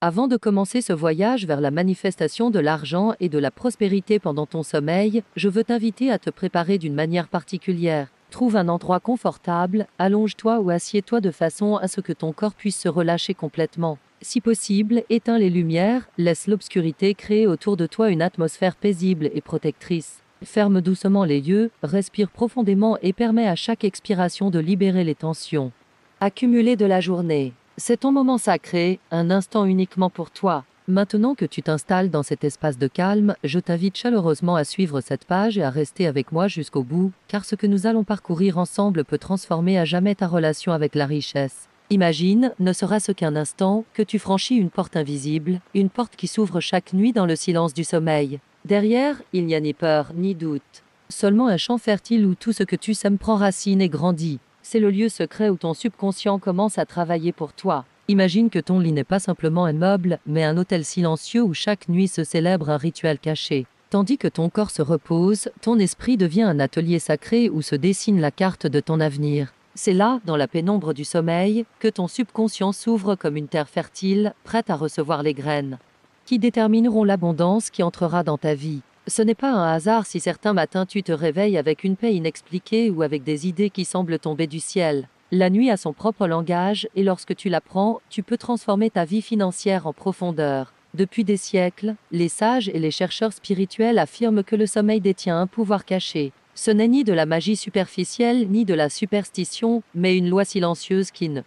Avant de commencer ce voyage vers la manifestation de l'argent et de la prospérité pendant ton sommeil, je veux t'inviter à te préparer d'une manière particulière. Trouve un endroit confortable, allonge-toi ou assieds-toi de façon à ce que ton corps puisse se relâcher complètement. Si possible, éteins les lumières, laisse l'obscurité créer autour de toi une atmosphère paisible et protectrice. Ferme doucement les yeux, respire profondément et permets à chaque expiration de libérer les tensions accumulées de la journée. C'est ton moment sacré, un instant uniquement pour toi. Maintenant que tu t'installes dans cet espace de calme, je t'invite chaleureusement à suivre cette page et à rester avec moi jusqu'au bout, car ce que nous allons parcourir ensemble peut transformer à jamais ta relation avec la richesse. Imagine, ne sera-ce qu'un instant, que tu franchis une porte invisible, une porte qui s'ouvre chaque nuit dans le silence du sommeil. Derrière, il n'y a ni peur, ni doute. Seulement un champ fertile où tout ce que tu sèmes prend racine et grandit. C'est le lieu secret où ton subconscient commence à travailler pour toi. Imagine que ton lit n'est pas simplement un meuble, mais un autel silencieux où chaque nuit se célèbre un rituel caché. Tandis que ton corps se repose, ton esprit devient un atelier sacré où se dessine la carte de ton avenir. C'est là, dans la pénombre du sommeil, que ton subconscient s'ouvre comme une terre fertile, prête à recevoir les graines qui détermineront l'abondance qui entrera dans ta vie. Ce n'est pas un hasard si certains matins tu te réveilles avec une paix inexpliquée ou avec des idées qui semblent tomber du ciel. La nuit a son propre langage et lorsque tu l'apprends, tu peux transformer ta vie financière en profondeur. Depuis des siècles, les sages et les chercheurs spirituels affirment que le sommeil détient un pouvoir caché. Ce n'est ni de la magie superficielle ni de la superstition, mais une loi silencieuse qui ne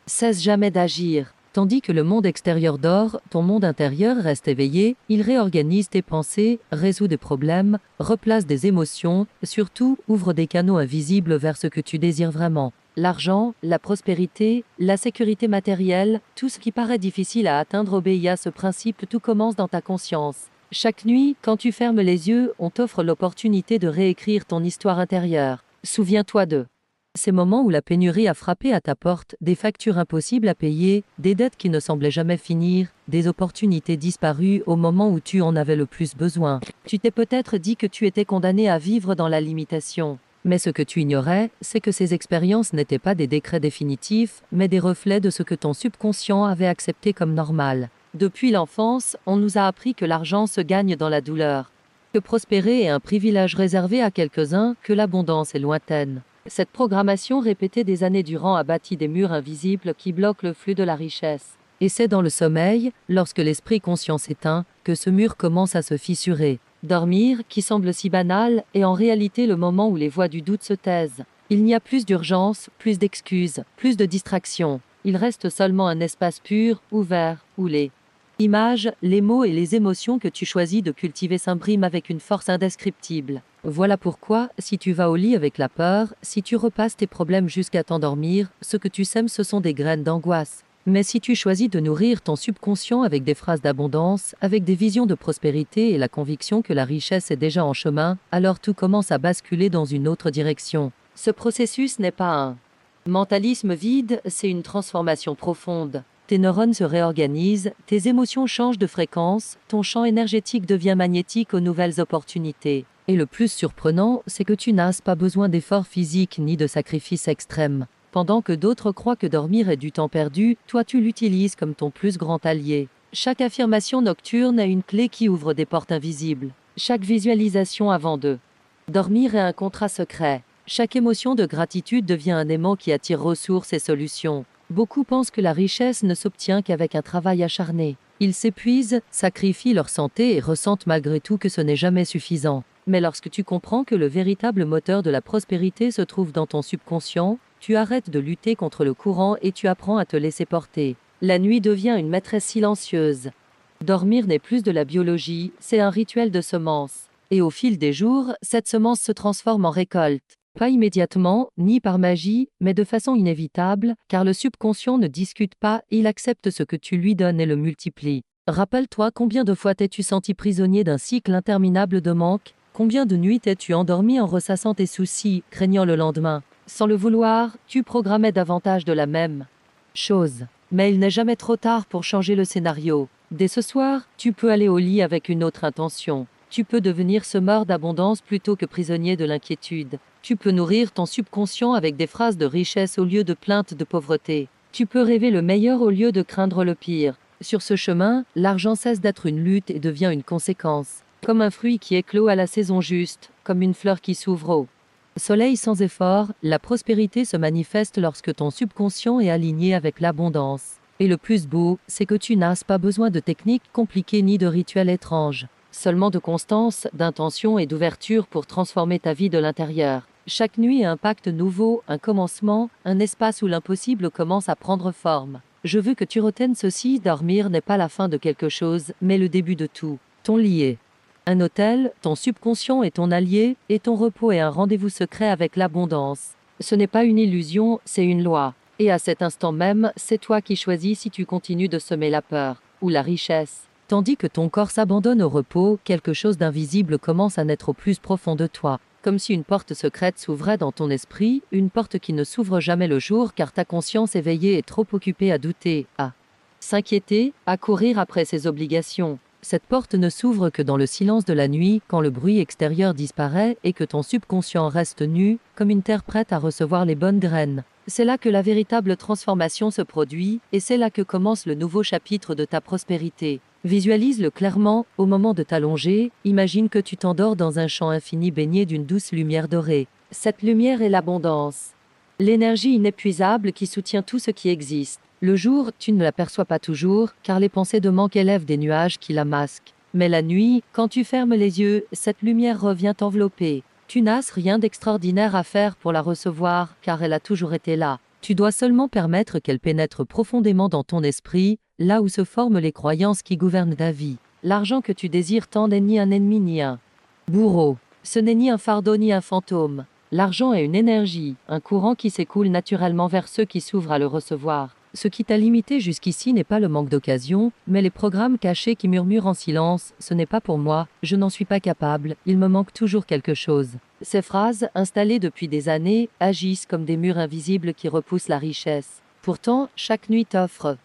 cesse jamais d'agir. Tandis que le monde extérieur dort, ton monde intérieur reste éveillé, il réorganise tes pensées, résout des problèmes, replace des émotions, surtout ouvre des canaux invisibles vers ce que tu désires vraiment. L'argent, la prospérité, la sécurité matérielle, tout ce qui paraît difficile à atteindre obéit à ce principe, tout commence dans ta conscience. Chaque nuit, quand tu fermes les yeux, on t'offre l'opportunité de réécrire ton histoire intérieure. Souviens-toi de ces moments où la pénurie a frappé à ta porte, des factures impossibles à payer, des dettes qui ne semblaient jamais finir, des opportunités disparues au moment où tu en avais le plus besoin. Tu t'es peut-être dit que tu étais condamné à vivre dans la limitation. Mais ce que tu ignorais, c'est que ces expériences n'étaient pas des décrets définitifs, mais des reflets de ce que ton subconscient avait accepté comme normal. Depuis l'enfance, on nous a appris que l'argent se gagne dans la douleur, que prospérer est un privilège réservé à quelques-uns, que l'abondance est lointaine. Cette programmation répétée des années durant a bâti des murs invisibles qui bloquent le flux de la richesse. Et c'est dans le sommeil, lorsque l'esprit conscient s'éteint, que ce mur commence à se fissurer. Dormir, qui semble si banal, est en réalité le moment où les voix du doute se taisent. Il n'y a plus d'urgence, plus d'excuses, plus de distractions. Il reste seulement un espace pur, ouvert, où les images, les mots et les émotions que tu choisis de cultiver s'impriment avec une force indescriptible. Voilà pourquoi, si tu vas au lit avec la peur, si tu repasses tes problèmes jusqu'à t'endormir, ce que tu sèmes ce sont des graines d'angoisse. Mais si tu choisis de nourrir ton subconscient avec des phrases d'abondance, avec des visions de prospérité et la conviction que la richesse est déjà en chemin, alors tout commence à basculer dans une autre direction. Ce processus n'est pas un mentalisme vide, c'est une transformation profonde. Tes neurones se réorganisent, tes émotions changent de fréquence, ton champ énergétique devient magnétique aux nouvelles opportunités. Et le plus surprenant, c'est que tu n'as pas besoin d'efforts physiques ni de sacrifices extrêmes. Pendant que d'autres croient que dormir est du temps perdu, toi tu l'utilises comme ton plus grand allié. Chaque affirmation nocturne est une clé qui ouvre des portes invisibles. Chaque visualisation avant de dormir est un contrat secret. Chaque émotion de gratitude devient un aimant qui attire ressources et solutions. Beaucoup pensent que la richesse ne s'obtient qu'avec un travail acharné. Ils s'épuisent, sacrifient leur santé et ressentent malgré tout que ce n'est jamais suffisant. Mais lorsque tu comprends que le véritable moteur de la prospérité se trouve dans ton subconscient, tu arrêtes de lutter contre le courant et tu apprends à te laisser porter. La nuit devient une maîtresse silencieuse. Dormir n'est plus de la biologie, c'est un rituel de semence. Et au fil des jours, cette semence se transforme en récolte. Pas immédiatement, ni par magie, mais de façon inévitable, car le subconscient ne discute pas, il accepte ce que tu lui donnes et le multiplie. Rappelle-toi combien de fois t'es-tu senti prisonnier d'un cycle interminable de manque, combien de nuits t'es-tu endormi en ressassant tes soucis, craignant le lendemain. Sans le vouloir, tu programmais davantage de la même chose. Mais il n'est jamais trop tard pour changer le scénario. Dès ce soir, tu peux aller au lit avec une autre intention. Tu peux devenir semeur d'abondance plutôt que prisonnier de l'inquiétude. Tu peux nourrir ton subconscient avec des phrases de richesse au lieu de plaintes de pauvreté. Tu peux rêver le meilleur au lieu de craindre le pire. Sur ce chemin, l'argent cesse d'être une lutte et devient une conséquence. Comme un fruit qui éclot à la saison juste, comme une fleur qui s'ouvre au soleil sans effort, la prospérité se manifeste lorsque ton subconscient est aligné avec l'abondance. Et le plus beau, c'est que tu n'as pas besoin de techniques compliquées ni de rituels étranges. Seulement de constance, d'intention et d'ouverture pour transformer ta vie de l'intérieur. Chaque nuit est un pacte nouveau, un commencement, un espace où l'impossible commence à prendre forme. Je veux que tu retiennes ceci, dormir n'est pas la fin de quelque chose, mais le début de tout. Ton lit est un hôtel, ton subconscient est ton allié, et ton repos est un rendez-vous secret avec l'abondance. Ce n'est pas une illusion, c'est une loi. Et à cet instant même, c'est toi qui choisis si tu continues de semer la peur ou la richesse. Tandis que ton corps s'abandonne au repos, quelque chose d'invisible commence à naître au plus profond de toi. Comme si une porte secrète s'ouvrait dans ton esprit, une porte qui ne s'ouvre jamais le jour car ta conscience éveillée est trop occupée à douter, à s'inquiéter, à courir après ses obligations. Cette porte ne s'ouvre que dans le silence de la nuit, quand le bruit extérieur disparaît et que ton subconscient reste nu, comme une terre prête à recevoir les bonnes graines. C'est là que la véritable transformation se produit, et c'est là que commence le nouveau chapitre de ta prospérité. Visualise-le clairement, au moment de t'allonger, imagine que tu t'endors dans un champ infini baigné d'une douce lumière dorée. Cette lumière est l'abondance. L'énergie inépuisable qui soutient tout ce qui existe. Le jour, tu ne l'aperçois pas toujours, car les pensées de manque élèvent des nuages qui la masquent. Mais la nuit, quand tu fermes les yeux, cette lumière revient t'envelopper. Tu n'as rien d'extraordinaire à faire pour la recevoir, car elle a toujours été là. Tu dois seulement permettre qu'elle pénètre profondément dans ton esprit, là où se forment les croyances qui gouvernent ta vie. L'argent que tu désires tant n'est ni un ennemi ni un bourreau. Ce n'est ni un fardeau ni un fantôme. L'argent est une énergie, un courant qui s'écoule naturellement vers ceux qui s'ouvrent à le recevoir. Ce qui t'a limité jusqu'ici n'est pas le manque d'occasion, mais les programmes cachés qui murmurent en silence « ce n'est pas pour moi, je n'en suis pas capable, il me manque toujours quelque chose ». Ces phrases, installées depuis des années, agissent comme des murs invisibles qui repoussent la richesse. Pourtant, chaque nuit t'offre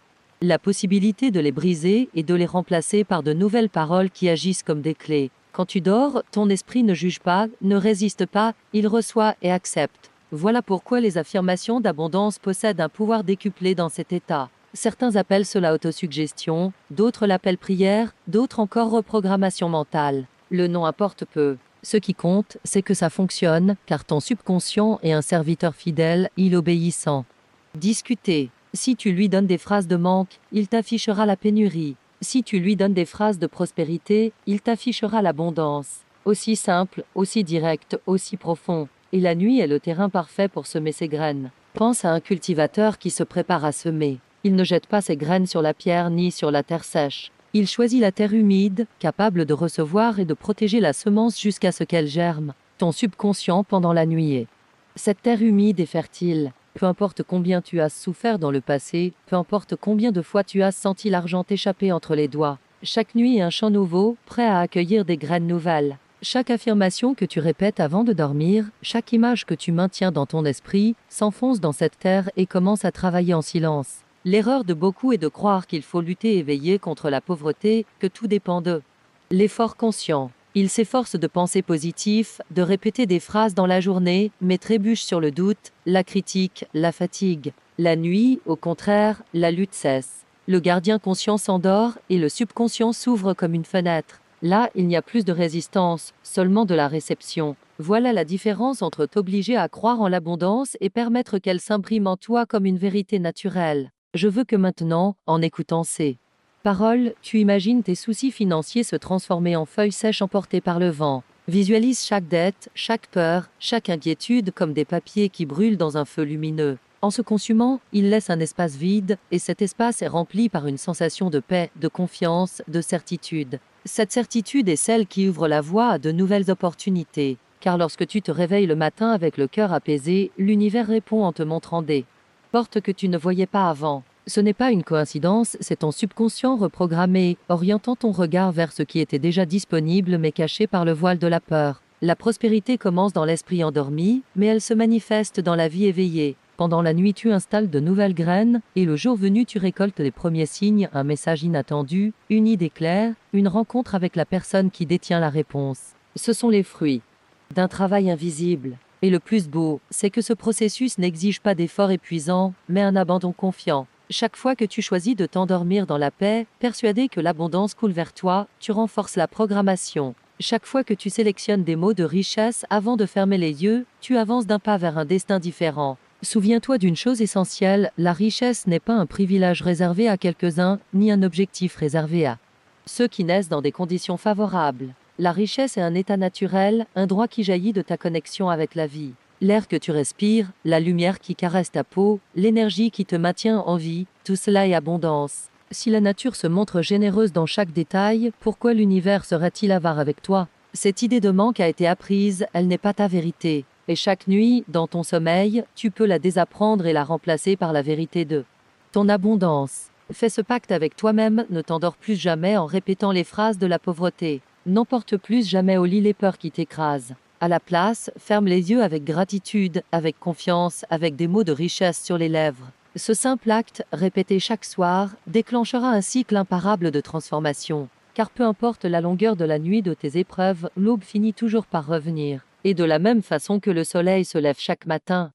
la possibilité de les briser et de les remplacer par de nouvelles paroles qui agissent comme des clés. Quand tu dors, ton esprit ne juge pas, ne résiste pas, il reçoit et accepte. Voilà pourquoi les affirmations d'abondance possèdent un pouvoir décuplé dans cet état. Certains appellent cela autosuggestion, d'autres l'appellent prière, d'autres encore reprogrammation mentale. Le nom importe peu. Ce qui compte, c'est que ça fonctionne, car ton subconscient est un serviteur fidèle, il obéissant. Discuter. Si tu lui donnes des phrases de manque, il t'affichera la pénurie. Si tu lui donnes des phrases de prospérité, il t'affichera l'abondance. Aussi simple, aussi direct, aussi profond. Et la nuit est le terrain parfait pour semer ses graines. Pense à un cultivateur qui se prépare à semer. Il ne jette pas ses graines sur la pierre ni sur la terre sèche. Il choisit la terre humide, capable de recevoir et de protéger la semence jusqu'à ce qu'elle germe. Ton subconscient pendant la nuit. Cette terre humide et fertile. Peu importe combien tu as souffert dans le passé, peu importe combien de fois tu as senti l'argent t'échapper entre les doigts. Chaque nuit est un champ nouveau, prêt à accueillir des graines nouvelles. Chaque affirmation que tu répètes avant de dormir, chaque image que tu maintiens dans ton esprit, s'enfonce dans cette terre et commence à travailler en silence. L'erreur de beaucoup est de croire qu'il faut lutter et veiller contre la pauvreté, que tout dépend d'eux. L'effort conscient. Il s'efforce de penser positif, de répéter des phrases dans la journée, mais trébuche sur le doute, la critique, la fatigue. La nuit, au contraire, la lutte cesse. Le gardien conscient s'endort et le subconscient s'ouvre comme une fenêtre. Là, il n'y a plus de résistance, seulement de la réception. Voilà la différence entre t'obliger à croire en l'abondance et permettre qu'elle s'imprime en toi comme une vérité naturelle. Je veux que maintenant, en écoutant ces paroles, tu imagines tes soucis financiers se transformer en feuilles sèches emportées par le vent. Visualise chaque dette, chaque peur, chaque inquiétude comme des papiers qui brûlent dans un feu lumineux. En se consumant, il laisse un espace vide, et cet espace est rempli par une sensation de paix, de confiance, de certitude. Cette certitude est celle qui ouvre la voie à de nouvelles opportunités. Car lorsque tu te réveilles le matin avec le cœur apaisé, l'univers répond en te montrant des portes que tu ne voyais pas avant. Ce n'est pas une coïncidence, c'est ton subconscient reprogrammé, orientant ton regard vers ce qui était déjà disponible mais caché par le voile de la peur. La prospérité commence dans l'esprit endormi, mais elle se manifeste dans la vie éveillée. Pendant la nuit, tu installes de nouvelles graines, et le jour venu, tu récoltes les premiers signes, un message inattendu, une idée claire, une rencontre avec la personne qui détient la réponse. Ce sont les fruits d'un travail invisible. Et le plus beau, c'est que ce processus n'exige pas d'efforts épuisants, mais un abandon confiant. Chaque fois que tu choisis de t'endormir dans la paix, persuadé que l'abondance coule vers toi, tu renforces la programmation. Chaque fois que tu sélectionnes des mots de richesse avant de fermer les yeux, tu avances d'un pas vers un destin différent. Souviens-toi d'une chose essentielle, la richesse n'est pas un privilège réservé à quelques-uns, ni un objectif réservé à ceux qui naissent dans des conditions favorables. La richesse est un état naturel, un droit qui jaillit de ta connexion avec la vie. L'air que tu respires, la lumière qui caresse ta peau, l'énergie qui te maintient en vie, tout cela est abondance. Si la nature se montre généreuse dans chaque détail, pourquoi l'univers serait-il avare avec toi? Cette idée de manque a été apprise, elle n'est pas ta vérité. Et chaque nuit, dans ton sommeil, tu peux la désapprendre et la remplacer par la vérité de ton abondance. Fais ce pacte avec toi-même, ne t'endors plus jamais en répétant les phrases de la pauvreté. N'emporte plus jamais au lit les peurs qui t'écrasent. À la place, ferme les yeux avec gratitude, avec confiance, avec des mots de richesse sur les lèvres. Ce simple acte, répété chaque soir, déclenchera un cycle imparable de transformation. Car peu importe la longueur de la nuit de tes épreuves, l'aube finit toujours par revenir. Et de la même façon que le soleil se lève chaque matin.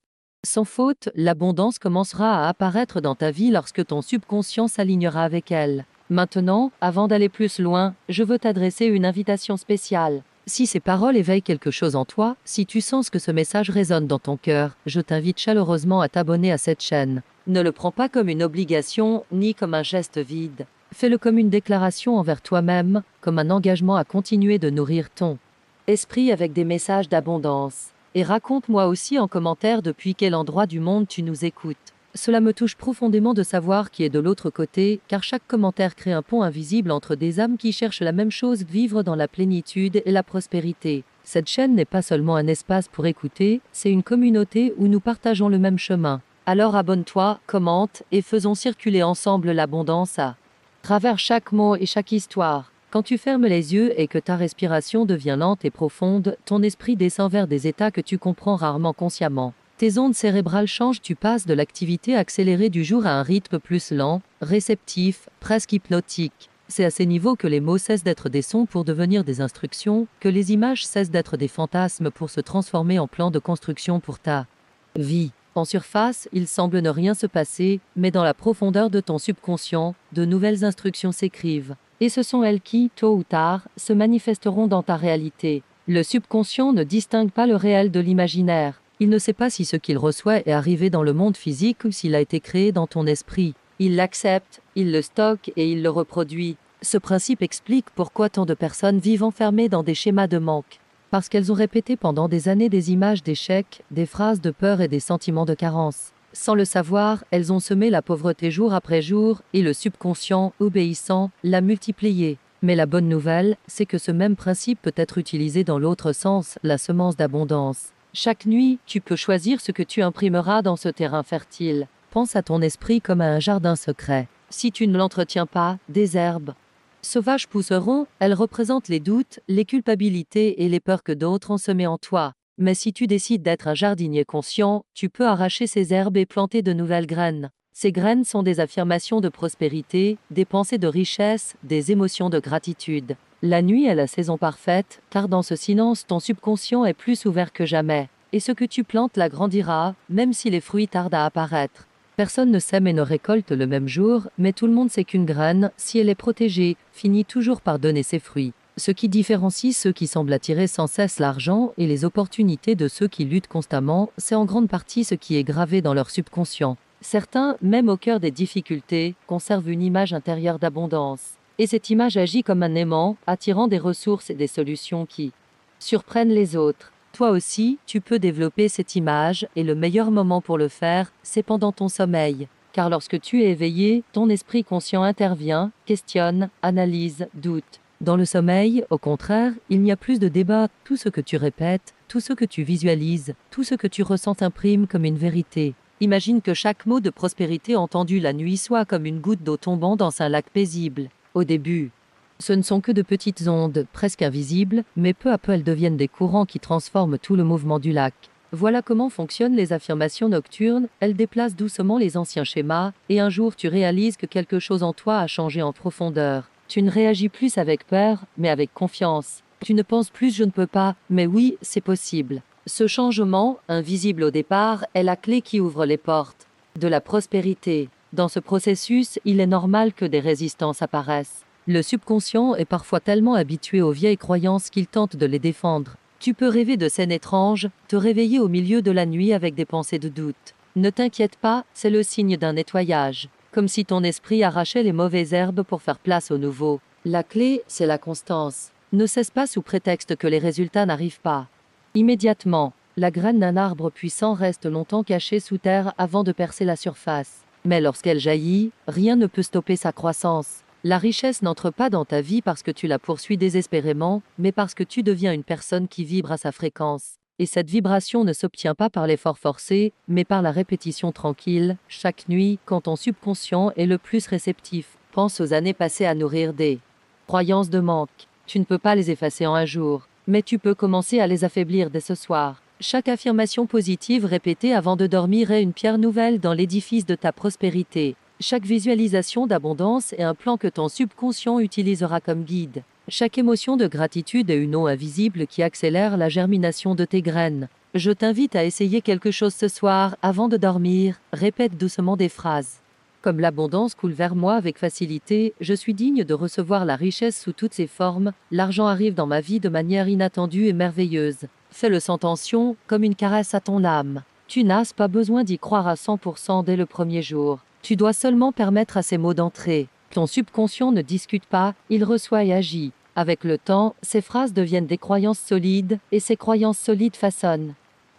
Sans faute, l'abondance commencera à apparaître dans ta vie lorsque ton subconscient s'alignera avec elle. Maintenant, avant d'aller plus loin, je veux t'adresser une invitation spéciale. Si ces paroles éveillent quelque chose en toi, si tu sens que ce message résonne dans ton cœur, je t'invite chaleureusement à t'abonner à cette chaîne. Ne le prends pas comme une obligation, ni comme un geste vide. Fais-le comme une déclaration envers toi-même, comme un engagement à continuer de nourrir ton esprit avec des messages d'abondance. Et raconte-moi aussi en commentaire depuis quel endroit du monde tu nous écoutes. Cela me touche profondément de savoir qui est de l'autre côté, car chaque commentaire crée un pont invisible entre des âmes qui cherchent la même chose, vivre dans la plénitude et la prospérité. Cette chaîne n'est pas seulement un espace pour écouter, c'est une communauté où nous partageons le même chemin. Alors abonne-toi, commente, et faisons circuler ensemble l'abondance à travers chaque mot et chaque histoire. Quand tu fermes les yeux et que ta respiration devient lente et profonde, ton esprit descend vers des états que tu comprends rarement consciemment. Tes ondes cérébrales changent, tu passes de l'activité accélérée du jour à un rythme plus lent, réceptif, presque hypnotique. C'est à ces niveaux que les mots cessent d'être des sons pour devenir des instructions, que les images cessent d'être des fantasmes pour se transformer en plans de construction pour ta vie. En surface, il semble ne rien se passer, mais dans la profondeur de ton subconscient, de nouvelles instructions s'écrivent. Et ce sont elles qui, tôt ou tard, se manifesteront dans ta réalité. Le subconscient ne distingue pas le réel de l'imaginaire. Il ne sait pas si ce qu'il reçoit est arrivé dans le monde physique ou s'il a été créé dans ton esprit. Il l'accepte, il le stocke et il le reproduit. Ce principe explique pourquoi tant de personnes vivent enfermées dans des schémas de manque. Parce qu'elles ont répété pendant des années des images d'échec, des phrases de peur et des sentiments de carence. Sans le savoir, elles ont semé la pauvreté jour après jour, et le subconscient, obéissant, l'a multipliée. Mais la bonne nouvelle, c'est que ce même principe peut être utilisé dans l'autre sens, la semence d'abondance. Chaque nuit, tu peux choisir ce que tu imprimeras dans ce terrain fertile. Pense à ton esprit comme à un jardin secret. Si tu ne l'entretiens pas, des herbes sauvages pousseront, elles représentent les doutes, les culpabilités et les peurs que d'autres ont semées en toi. Mais si tu décides d'être un jardinier conscient, tu peux arracher ces herbes et planter de nouvelles graines. Ces graines sont des affirmations de prospérité, des pensées de richesse, des émotions de gratitude. La nuit est la saison parfaite, car dans ce silence, ton subconscient est plus ouvert que jamais. Et ce que tu plantes la grandira, même si les fruits tardent à apparaître. Personne ne sème et ne récolte le même jour, mais tout le monde sait qu'une graine, si elle est protégée, finit toujours par donner ses fruits. Ce qui différencie ceux qui semblent attirer sans cesse l'argent et les opportunités de ceux qui luttent constamment, c'est en grande partie ce qui est gravé dans leur subconscient. Certains, même au cœur des difficultés, conservent une image intérieure d'abondance. Et cette image agit comme un aimant, attirant des ressources et des solutions qui surprennent les autres. Toi aussi, tu peux développer cette image, et le meilleur moment pour le faire, c'est pendant ton sommeil. Car lorsque tu es éveillé, ton esprit conscient intervient, questionne, analyse, doute. Dans le sommeil, au contraire, il n'y a plus de débat. Tout ce que tu répètes, tout ce que tu visualises, tout ce que tu ressens t'imprime comme une vérité. Imagine que chaque mot de prospérité entendu la nuit soit comme une goutte d'eau tombant dans un lac paisible. Au début, ce ne sont que de petites ondes, presque invisibles, mais peu à peu elles deviennent des courants qui transforment tout le mouvement du lac. Voilà comment fonctionnent les affirmations nocturnes, elles déplacent doucement les anciens schémas, et un jour tu réalises que quelque chose en toi a changé en profondeur. Tu ne réagis plus avec peur, mais avec confiance. Tu ne penses plus « je ne peux pas », mais oui, c'est possible. Ce changement, invisible au départ, est la clé qui ouvre les portes de la prospérité. Dans ce processus, il est normal que des résistances apparaissent. Le subconscient est parfois tellement habitué aux vieilles croyances qu'il tente de les défendre. Tu peux rêver de scènes étranges, te réveiller au milieu de la nuit avec des pensées de doute. Ne t'inquiète pas, c'est le signe d'un nettoyage, comme si ton esprit arrachait les mauvaises herbes pour faire place au nouveau. La clé, c'est la constance. Ne cesse pas sous prétexte que les résultats n'arrivent pas. Immédiatement, la graine d'un arbre puissant reste longtemps cachée sous terre avant de percer la surface. Mais lorsqu'elle jaillit, rien ne peut stopper sa croissance. La richesse n'entre pas dans ta vie parce que tu la poursuis désespérément, mais parce que tu deviens une personne qui vibre à sa fréquence. Et cette vibration ne s'obtient pas par l'effort forcé, mais par la répétition tranquille, chaque nuit, quand ton subconscient est le plus réceptif. Pense aux années passées à nourrir des croyances de manque. Tu ne peux pas les effacer en un jour, mais tu peux commencer à les affaiblir dès ce soir. Chaque affirmation positive répétée avant de dormir est une pierre nouvelle dans l'édifice de ta prospérité. Chaque visualisation d'abondance est un plan que ton subconscient utilisera comme guide. Chaque émotion de gratitude est une eau invisible qui accélère la germination de tes graines. Je t'invite à essayer quelque chose ce soir avant de dormir. Répète doucement des phrases. Comme l'abondance coule vers moi avec facilité, je suis digne de recevoir la richesse sous toutes ses formes, l'argent arrive dans ma vie de manière inattendue et merveilleuse. Fais-le sans tension, comme une caresse à ton âme. Tu n'as pas besoin d'y croire à 100% dès le premier jour. Tu dois seulement permettre à ces mots d'entrer. Ton subconscient ne discute pas, il reçoit et agit. Avec le temps, ces phrases deviennent des croyances solides, et ces croyances solides façonnent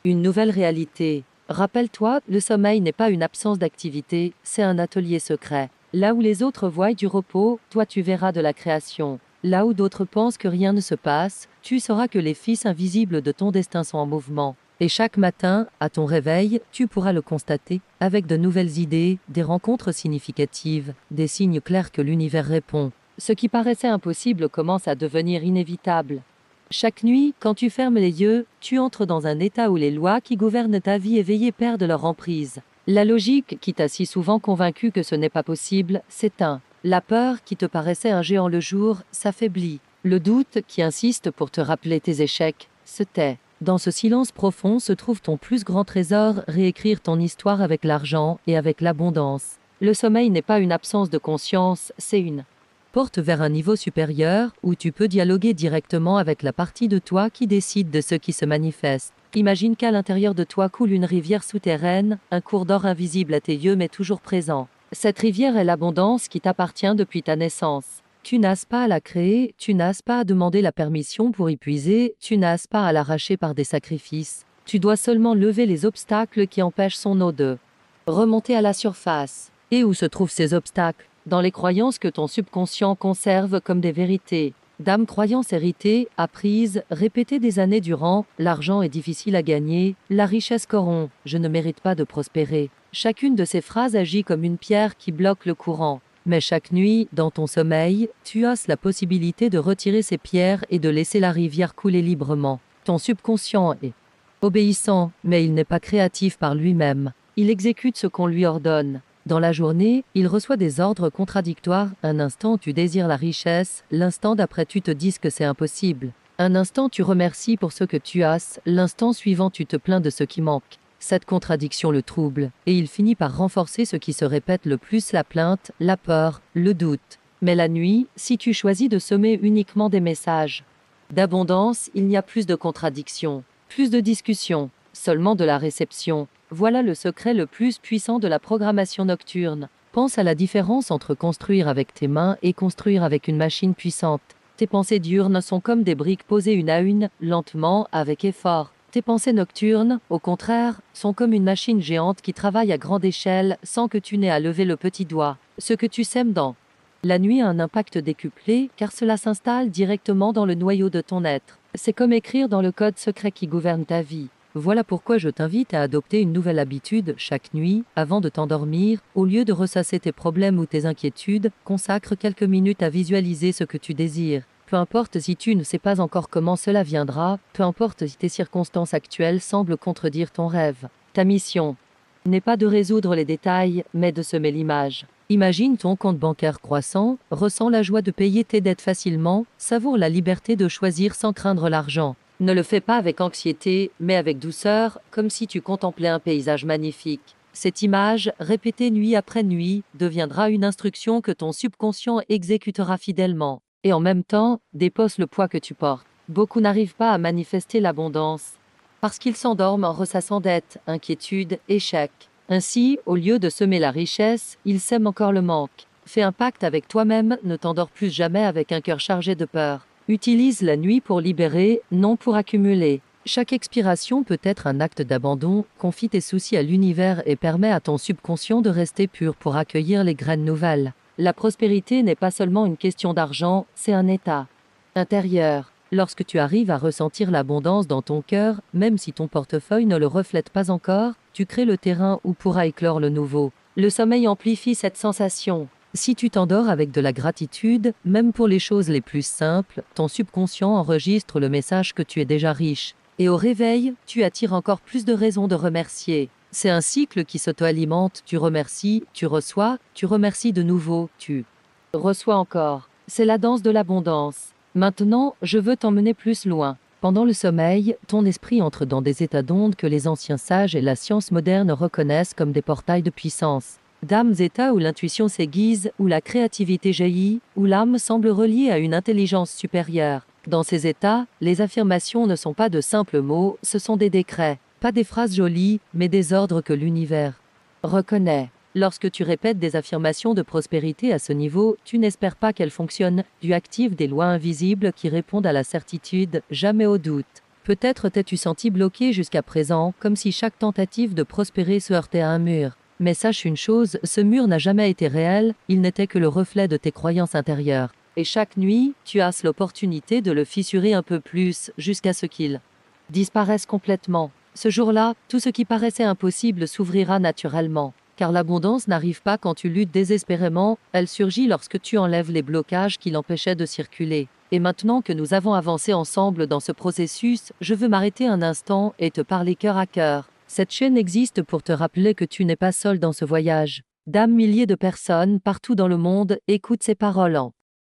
une nouvelle réalité. Rappelle-toi, le sommeil n'est pas une absence d'activité, c'est un atelier secret. Là où les autres voient du repos, toi tu verras de la création. Là où d'autres pensent que rien ne se passe, tu sauras que les fils invisibles de ton destin sont en mouvement. Et chaque matin, à ton réveil, tu pourras le constater, avec de nouvelles idées, des rencontres significatives, des signes clairs que l'univers répond. Ce qui paraissait impossible commence à devenir inévitable. Chaque nuit, quand tu fermes les yeux, tu entres dans un état où les lois qui gouvernent ta vie éveillée perdent leur emprise. La logique, qui t'a si souvent convaincu que ce n'est pas possible, s'éteint. La peur, qui te paraissait un géant le jour, s'affaiblit. Le doute, qui insiste pour te rappeler tes échecs, se tait. Dans ce silence profond se trouve ton plus grand trésor, réécrire ton histoire avec l'argent et avec l'abondance. Le sommeil n'est pas une absence de conscience, c'est une porte vers un niveau supérieur où tu peux dialoguer directement avec la partie de toi qui décide de ce qui se manifeste. Imagine qu'à l'intérieur de toi coule une rivière souterraine, un cours d'or invisible à tes yeux mais toujours présent. Cette rivière est l'abondance qui t'appartient depuis ta naissance. Tu n'as pas à la créer, tu n'as pas à demander la permission pour y puiser, tu n'as pas à l'arracher par des sacrifices. Tu dois seulement lever les obstacles qui empêchent son eau de remonter à la surface. Et où se trouvent ces obstacles? Dans les croyances que ton subconscient conserve comme des vérités. Dame croyances héritées, apprises, répétées des années durant, l'argent est difficile à gagner, la richesse corrompt, je ne mérite pas de prospérer. Chacune de ces phrases agit comme une pierre qui bloque le courant. Mais chaque nuit, dans ton sommeil, tu as la possibilité de retirer ces pierres et de laisser la rivière couler librement. Ton subconscient est obéissant, mais il n'est pas créatif par lui-même. Il exécute ce qu'on lui ordonne. Dans la journée, il reçoit des ordres contradictoires. Un instant tu désires la richesse, l'instant d'après tu te dis que c'est impossible. Un instant tu remercies pour ce que tu as, l'instant suivant tu te plains de ce qui manque. Cette contradiction le trouble, et il finit par renforcer ce qui se répète le plus, la plainte, la peur, le doute. Mais la nuit, si tu choisis de semer uniquement des messages d'abondance, il n'y a plus de contradictions, plus de discussions, seulement de la réception. Voilà le secret le plus puissant de la programmation nocturne. Pense à la différence entre construire avec tes mains et construire avec une machine puissante. Tes pensées diurnes sont comme des briques posées une à une, lentement, avec effort. Tes pensées nocturnes, au contraire, sont comme une machine géante qui travaille à grande échelle sans que tu n'aies à lever le petit doigt. Ce que tu sèmes dans la nuit a un impact décuplé car cela s'installe directement dans le noyau de ton être. C'est comme écrire dans le code secret qui gouverne ta vie. Voilà pourquoi je t'invite à adopter une nouvelle habitude chaque nuit, avant de t'endormir, au lieu de ressasser tes problèmes ou tes inquiétudes, consacre quelques minutes à visualiser ce que tu désires. Peu importe si tu ne sais pas encore comment cela viendra, peu importe si tes circonstances actuelles semblent contredire ton rêve. Ta mission n'est pas de résoudre les détails, mais de semer l'image. Imagine ton compte bancaire croissant, ressens la joie de payer tes dettes facilement, savoure la liberté de choisir sans craindre l'argent. Ne le fais pas avec anxiété, mais avec douceur, comme si tu contemplais un paysage magnifique. Cette image, répétée nuit après nuit, deviendra une instruction que ton subconscient exécutera fidèlement. Et en même temps, dépose le poids que tu portes. Beaucoup n'arrivent pas à manifester l'abondance parce qu'ils s'endorment en ressassant dette, inquiétude, échec. Ainsi, au lieu de semer la richesse, ils sèment encore le manque. Fais un pacte avec toi-même, ne t'endors plus jamais avec un cœur chargé de peur. Utilise la nuit pour libérer, non pour accumuler. Chaque expiration peut être un acte d'abandon, confie tes soucis à l'univers et permet à ton subconscient de rester pur pour accueillir les graines nouvelles. La prospérité n'est pas seulement une question d'argent, c'est un état intérieur. Lorsque tu arrives à ressentir l'abondance dans ton cœur, même si ton portefeuille ne le reflète pas encore, tu crées le terrain où pourra éclore le nouveau. Le sommeil amplifie cette sensation. Si tu t'endors avec de la gratitude, même pour les choses les plus simples, ton subconscient enregistre le message que tu es déjà riche. Et au réveil, tu attires encore plus de raisons de remercier. C'est un cycle qui s'auto-alimente, tu remercies, tu remercies de nouveau, tu reçois encore. C'est la danse de l'abondance. Maintenant, je veux t'emmener plus loin. Pendant le sommeil, ton esprit entre dans des états d'onde que les anciens sages et la science moderne reconnaissent comme des portails de puissance. D'âmes états où l'intuition s'aiguise, où la créativité jaillit, où l'âme semble reliée à une intelligence supérieure. Dans ces états, les affirmations ne sont pas de simples mots, ce sont des décrets. Pas des phrases jolies, mais des ordres que l'univers reconnaît. Lorsque tu répètes des affirmations de prospérité à ce niveau, tu n'espères pas qu'elles fonctionnent, tu actives des lois invisibles qui répondent à la certitude, jamais au doute. Peut-être t'es-tu senti bloqué jusqu'à présent, comme si chaque tentative de prospérer se heurtait à un mur. Mais sache une chose, ce mur n'a jamais été réel, il n'était que le reflet de tes croyances intérieures. Et chaque nuit, tu as l'opportunité de le fissurer un peu plus, jusqu'à ce qu'il disparaisse complètement. Ce jour-là, tout ce qui paraissait impossible s'ouvrira naturellement. Car l'abondance n'arrive pas quand tu luttes désespérément, elle surgit lorsque tu enlèves les blocages qui l'empêchaient de circuler. Et maintenant que nous avons avancé ensemble dans ce processus, je veux m'arrêter un instant et te parler cœur à cœur. Cette chaîne existe pour te rappeler que tu n'es pas seul dans ce voyage. Milliers de personnes, partout dans le monde, écoutent ces paroles en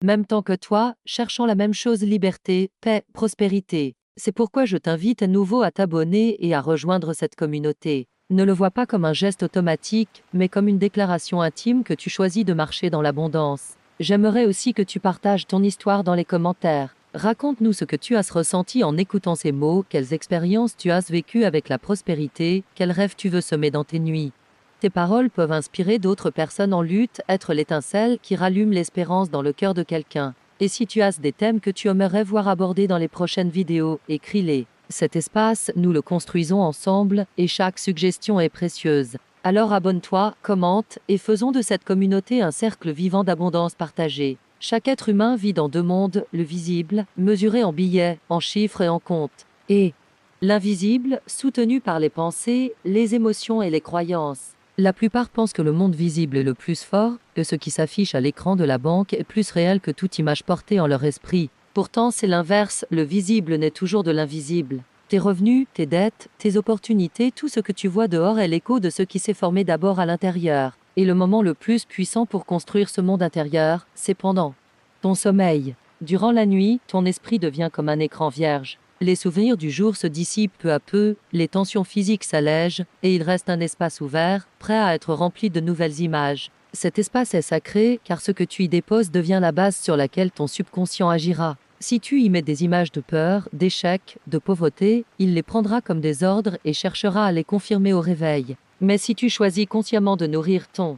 même temps que toi, cherchant la même chose: liberté, paix, prospérité. C'est pourquoi je t'invite à nouveau à t'abonner et à rejoindre cette communauté. Ne le vois pas comme un geste automatique, mais comme une déclaration intime que tu choisis de marcher dans l'abondance. J'aimerais aussi que tu partages ton histoire dans les commentaires. Raconte-nous ce que tu as ressenti en écoutant ces mots, quelles expériences tu as vécues avec la prospérité, quels rêves tu veux semer dans tes nuits. Tes paroles peuvent inspirer d'autres personnes en lutte, être l'étincelle qui rallume l'espérance dans le cœur de quelqu'un. Et si tu as des thèmes que tu aimerais voir abordés dans les prochaines vidéos, écris-les. Cet espace, nous le construisons ensemble, et chaque suggestion est précieuse. Alors abonne-toi, commente, et faisons de cette communauté un cercle vivant d'abondance partagée. Chaque être humain vit dans deux mondes, le visible, mesuré en billets, en chiffres et en comptes, et l'invisible, soutenu par les pensées, les émotions et les croyances. La plupart pensent que le monde visible est le plus fort, que ce qui s'affiche à l'écran de la banque est plus réel que toute image portée en leur esprit. Pourtant, c'est l'inverse, le visible naît toujours de l'invisible. Tes revenus, tes dettes, tes opportunités, tout ce que tu vois dehors est l'écho de ce qui s'est formé d'abord à l'intérieur. Et le moment le plus puissant pour construire ce monde intérieur, c'est pendant ton sommeil. Durant la nuit, ton esprit devient comme un écran vierge. Les souvenirs du jour se dissipent peu à peu, les tensions physiques s'allègent, et il reste un espace ouvert, prêt à être rempli de nouvelles images. Cet espace est sacré, car ce que tu y déposes devient la base sur laquelle ton subconscient agira. Si tu y mets des images de peur, d'échec, de pauvreté, il les prendra comme des ordres et cherchera à les confirmer au réveil. Mais si tu choisis consciemment de nourrir ton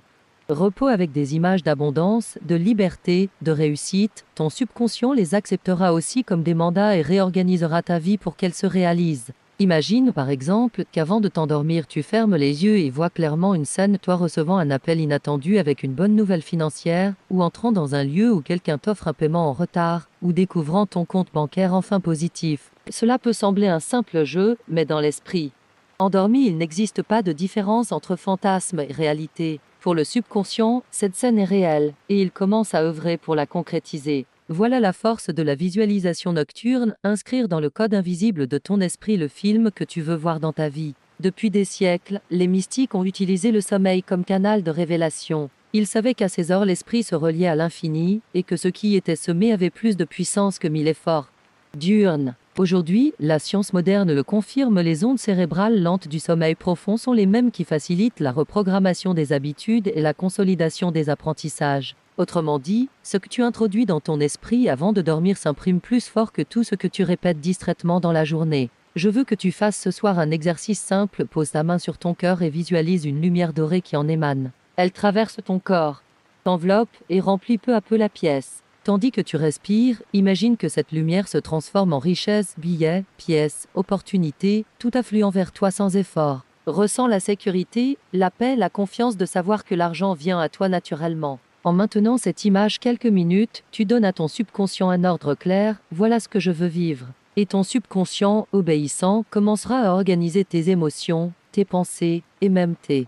repos avec des images d'abondance, de liberté, de réussite, ton subconscient les acceptera aussi comme des mandats et réorganisera ta vie pour qu'elle se réalise. Imagine par exemple qu'avant de t'endormir tu fermes les yeux et vois clairement une scène, toi recevant un appel inattendu avec une bonne nouvelle financière, ou entrant dans un lieu où quelqu'un t'offre un paiement en retard, ou découvrant ton compte bancaire enfin positif. Cela peut sembler un simple jeu, mais dans l'esprit endormi, il n'existe pas de différence entre fantasme et réalité. Pour le subconscient, cette scène est réelle, et il commence à œuvrer pour la concrétiser. Voilà la force de la visualisation nocturne, inscrire dans le code invisible de ton esprit le film que tu veux voir dans ta vie. Depuis des siècles, les mystiques ont utilisé le sommeil comme canal de révélation. Ils savaient qu'à ces heures l'esprit se reliait à l'infini, et que ce qui était semé avait plus de puissance que 1000 efforts diurnes. Aujourd'hui, la science moderne le confirme, les ondes cérébrales lentes du sommeil profond sont les mêmes qui facilitent la reprogrammation des habitudes et la consolidation des apprentissages. Autrement dit, ce que tu introduis dans ton esprit avant de dormir s'imprime plus fort que tout ce que tu répètes distraitement dans la journée. Je veux que tu fasses ce soir un exercice simple, pose ta main sur ton cœur et visualise une lumière dorée qui en émane. Elle traverse ton corps, t'enveloppe et remplit peu à peu la pièce. Tandis que tu respires, imagine que cette lumière se transforme en richesse, billets, pièces, opportunités, tout affluent vers toi sans effort. Ressens la sécurité, la paix, la confiance de savoir que l'argent vient à toi naturellement. En maintenant cette image quelques minutes, tu donnes à ton subconscient un ordre clair, voilà ce que je veux vivre. Et ton subconscient, obéissant, commencera à organiser tes émotions, tes pensées et même tes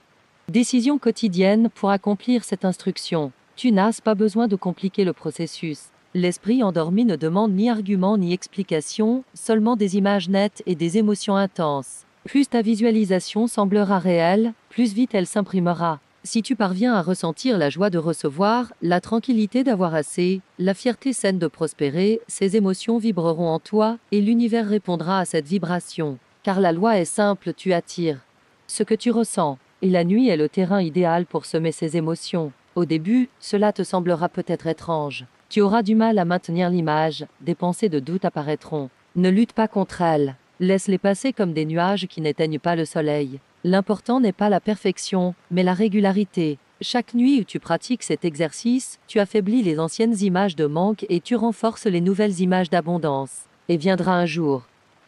décisions quotidiennes pour accomplir cette instruction. Tu n'as pas besoin de compliquer le processus. L'esprit endormi ne demande ni argument ni explication, seulement des images nettes et des émotions intenses. Plus ta visualisation semblera réelle, plus vite elle s'imprimera. Si tu parviens à ressentir la joie de recevoir, la tranquillité d'avoir assez, la fierté saine de prospérer, ces émotions vibreront en toi et l'univers répondra à cette vibration. Car la loi est simple, tu attires ce que tu ressens. Et la nuit est le terrain idéal pour semer ces émotions. Au début, cela te semblera peut-être étrange. Tu auras du mal à maintenir l'image, des pensées de doute apparaîtront. Ne lutte pas contre elles. Laisse-les passer comme des nuages qui n'éteignent pas le soleil. L'important n'est pas la perfection, mais la régularité. Chaque nuit où tu pratiques cet exercice, tu affaiblis les anciennes images de manque et tu renforces les nouvelles images d'abondance. Et viendra un jour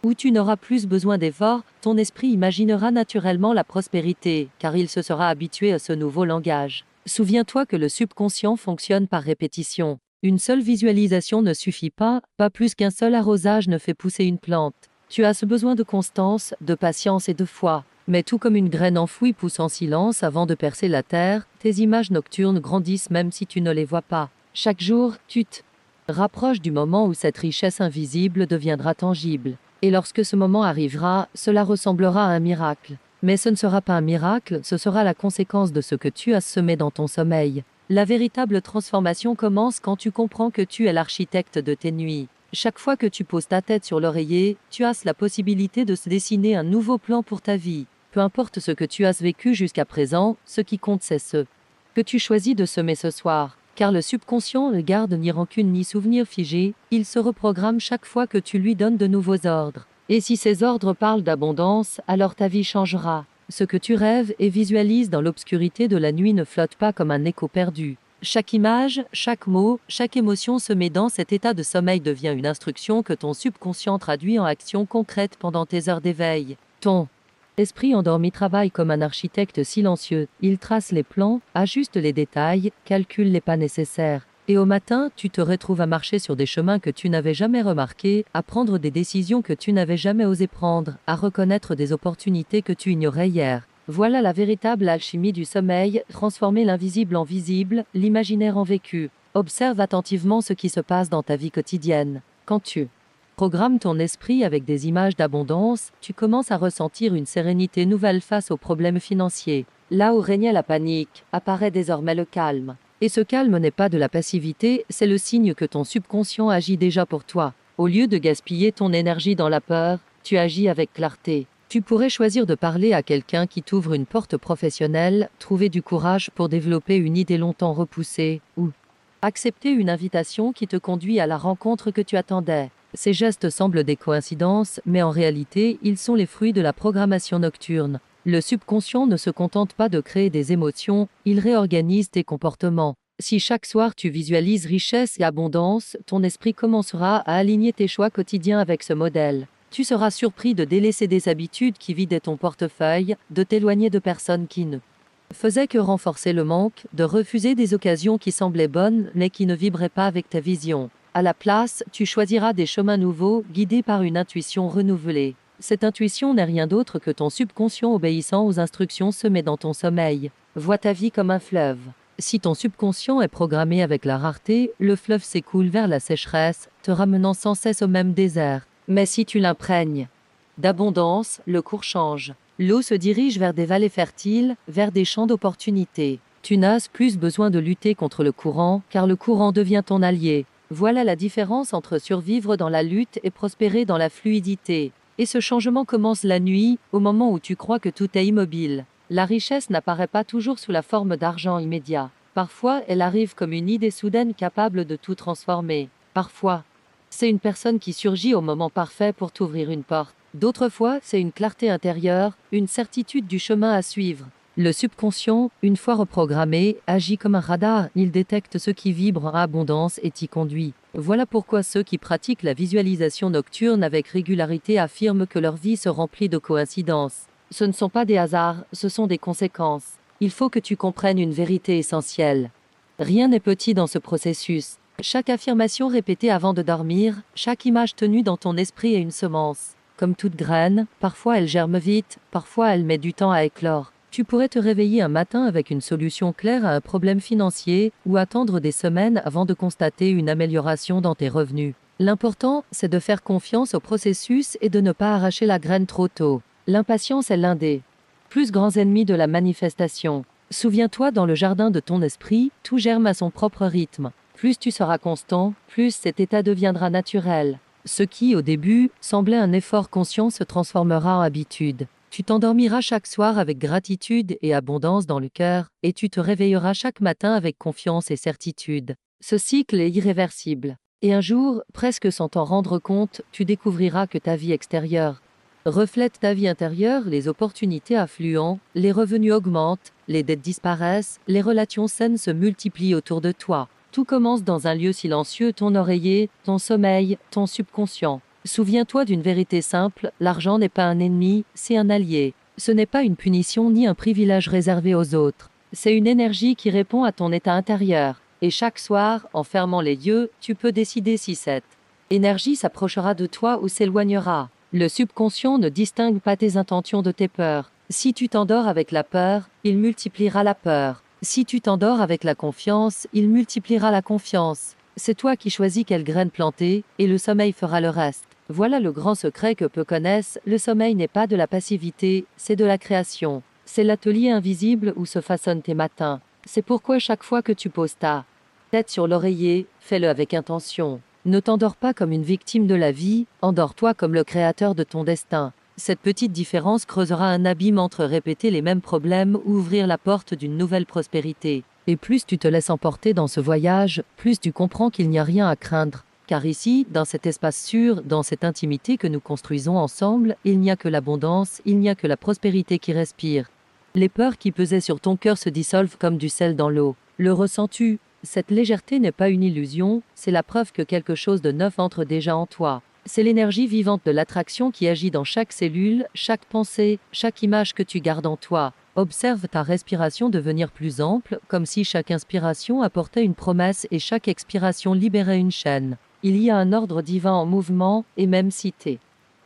où tu n'auras plus besoin d'efforts, ton esprit imaginera naturellement la prospérité, car il se sera habitué à ce nouveau langage. Souviens-toi que le subconscient fonctionne par répétition. Une seule visualisation ne suffit pas plus qu'un seul arrosage ne fait pousser une plante. Tu as ce besoin de constance, de patience et de foi. Mais tout comme une graine enfouie pousse en silence avant de percer la terre, tes images nocturnes grandissent même si tu ne les vois pas. Chaque jour, tu te rapproches du moment où cette richesse invisible deviendra tangible. Et lorsque ce moment arrivera, cela ressemblera à un miracle. Mais ce ne sera pas un miracle, ce sera la conséquence de ce que tu as semé dans ton sommeil. La véritable transformation commence quand tu comprends que tu es l'architecte de tes nuits. Chaque fois que tu poses ta tête sur l'oreiller, tu as la possibilité de se dessiner un nouveau plan pour ta vie. Peu importe ce que tu as vécu jusqu'à présent, ce qui compte c'est ce que tu choisis de semer ce soir. Car le subconscient ne garde ni rancune ni souvenir figé, il se reprogramme chaque fois que tu lui donnes de nouveaux ordres. Et si ces ordres parlent d'abondance, alors ta vie changera. Ce que tu rêves et visualises dans l'obscurité de la nuit ne flotte pas comme un écho perdu. Chaque image, chaque mot, chaque émotion semée dans cet état de sommeil devient une instruction que ton subconscient traduit en action concrète pendant tes heures d'éveil. Ton esprit endormi travaille comme un architecte silencieux. Il trace les plans, ajuste les détails, calcule les pas nécessaires. Et au matin, tu te retrouves à marcher sur des chemins que tu n'avais jamais remarqués, à prendre des décisions que tu n'avais jamais osé prendre, à reconnaître des opportunités que tu ignorais hier. Voilà la véritable alchimie du sommeil, transformer l'invisible en visible, l'imaginaire en vécu. Observe attentivement ce qui se passe dans ta vie quotidienne. Quand tu programmes ton esprit avec des images d'abondance, tu commences à ressentir une sérénité nouvelle face aux problèmes financiers. Là où régnait la panique, apparaît désormais le calme. Et ce calme n'est pas de la passivité, c'est le signe que ton subconscient agit déjà pour toi. Au lieu de gaspiller ton énergie dans la peur, tu agis avec clarté. Tu pourrais choisir de parler à quelqu'un qui t'ouvre une porte professionnelle, trouver du courage pour développer une idée longtemps repoussée, ou accepter une invitation qui te conduit à la rencontre que tu attendais. Ces gestes semblent des coïncidences, mais en réalité, ils sont les fruits de la programmation nocturne. Le subconscient ne se contente pas de créer des émotions, il réorganise tes comportements. Si chaque soir tu visualises richesse et abondance, ton esprit commencera à aligner tes choix quotidiens avec ce modèle. Tu seras surpris de délaisser des habitudes qui vidaient ton portefeuille, de t'éloigner de personnes qui ne faisaient que renforcer le manque, de refuser des occasions qui semblaient bonnes mais qui ne vibraient pas avec ta vision. À la place, tu choisiras des chemins nouveaux, guidés par une intuition renouvelée. Cette intuition n'est rien d'autre que ton subconscient obéissant aux instructions semées dans ton sommeil. Vois ta vie comme un fleuve. Si ton subconscient est programmé avec la rareté, le fleuve s'écoule vers la sécheresse, te ramenant sans cesse au même désert. Mais si tu l'imprègnes d'abondance, le cours change. L'eau se dirige vers des vallées fertiles, vers des champs d'opportunités. Tu n'as plus besoin de lutter contre le courant, car le courant devient ton allié. Voilà la différence entre survivre dans la lutte et prospérer dans la fluidité. Et ce changement commence la nuit, au moment où tu crois que tout est immobile. La richesse n'apparaît pas toujours sous la forme d'argent immédiat. Parfois, elle arrive comme une idée soudaine capable de tout transformer. Parfois, c'est une personne qui surgit au moment parfait pour t'ouvrir une porte. D'autres fois, c'est une clarté intérieure, une certitude du chemin à suivre. Le subconscient, une fois reprogrammé, agit comme un radar, il détecte ce qui vibre en abondance et t'y conduit. Voilà pourquoi ceux qui pratiquent la visualisation nocturne avec régularité affirment que leur vie se remplit de coïncidences. Ce ne sont pas des hasards, ce sont des conséquences. Il faut que tu comprennes une vérité essentielle. Rien n'est petit dans ce processus. Chaque affirmation répétée avant de dormir, chaque image tenue dans ton esprit est une semence. Comme toute graine, parfois elle germe vite, parfois elle met du temps à éclore. Tu pourrais te réveiller un matin avec une solution claire à un problème financier ou attendre des semaines avant de constater une amélioration dans tes revenus. L'important, c'est de faire confiance au processus et de ne pas arracher la graine trop tôt. L'impatience est l'un des plus grands ennemis de la manifestation. Souviens-toi, dans le jardin de ton esprit, tout germe à son propre rythme. Plus tu seras constant, plus cet état deviendra naturel. Ce qui, au début, semblait un effort conscient se transformera en habitude. Tu t'endormiras chaque soir avec gratitude et abondance dans le cœur, et tu te réveilleras chaque matin avec confiance et certitude. Ce cycle est irréversible. Et un jour, presque sans t'en rendre compte, tu découvriras que ta vie extérieure reflète ta vie intérieure, les opportunités affluent, les revenus augmentent, les dettes disparaissent, les relations saines se multiplient autour de toi. Tout commence dans un lieu silencieux, ton oreiller, ton sommeil, ton subconscient. Souviens-toi d'une vérité simple, l'argent n'est pas un ennemi, c'est un allié. Ce n'est pas une punition ni un privilège réservé aux autres. C'est une énergie qui répond à ton état intérieur. Et chaque soir, en fermant les yeux, tu peux décider si cette énergie s'approchera de toi ou s'éloignera. Le subconscient ne distingue pas tes intentions de tes peurs. Si tu t'endors avec la peur, il multipliera la peur. Si tu t'endors avec la confiance, il multipliera la confiance. C'est toi qui choisis quelle graine planter, et le sommeil fera le reste. Voilà le grand secret que peu connaissent, le sommeil n'est pas de la passivité, c'est de la création. C'est l'atelier invisible où se façonnent tes matins. C'est pourquoi chaque fois que tu poses ta tête sur l'oreiller, fais-le avec intention. Ne t'endors pas comme une victime de la vie, endors-toi comme le créateur de ton destin. Cette petite différence creusera un abîme entre répéter les mêmes problèmes ou ouvrir la porte d'une nouvelle prospérité. Et plus tu te laisses emporter dans ce voyage, plus tu comprends qu'il n'y a rien à craindre. Car ici, dans cet espace sûr, dans cette intimité que nous construisons ensemble, il n'y a que l'abondance, il n'y a que la prospérité qui respire. Les peurs qui pesaient sur ton cœur se dissolvent comme du sel dans l'eau. Le ressens-tu? Cette légèreté n'est pas une illusion, c'est la preuve que quelque chose de neuf entre déjà en toi. C'est l'énergie vivante de l'attraction qui agit dans chaque cellule, chaque pensée, chaque image que tu gardes en toi. Observe ta respiration devenir plus ample, comme si chaque inspiration apportait une promesse et chaque expiration libérait une chaîne. Il y a un ordre divin en mouvement, et même si tes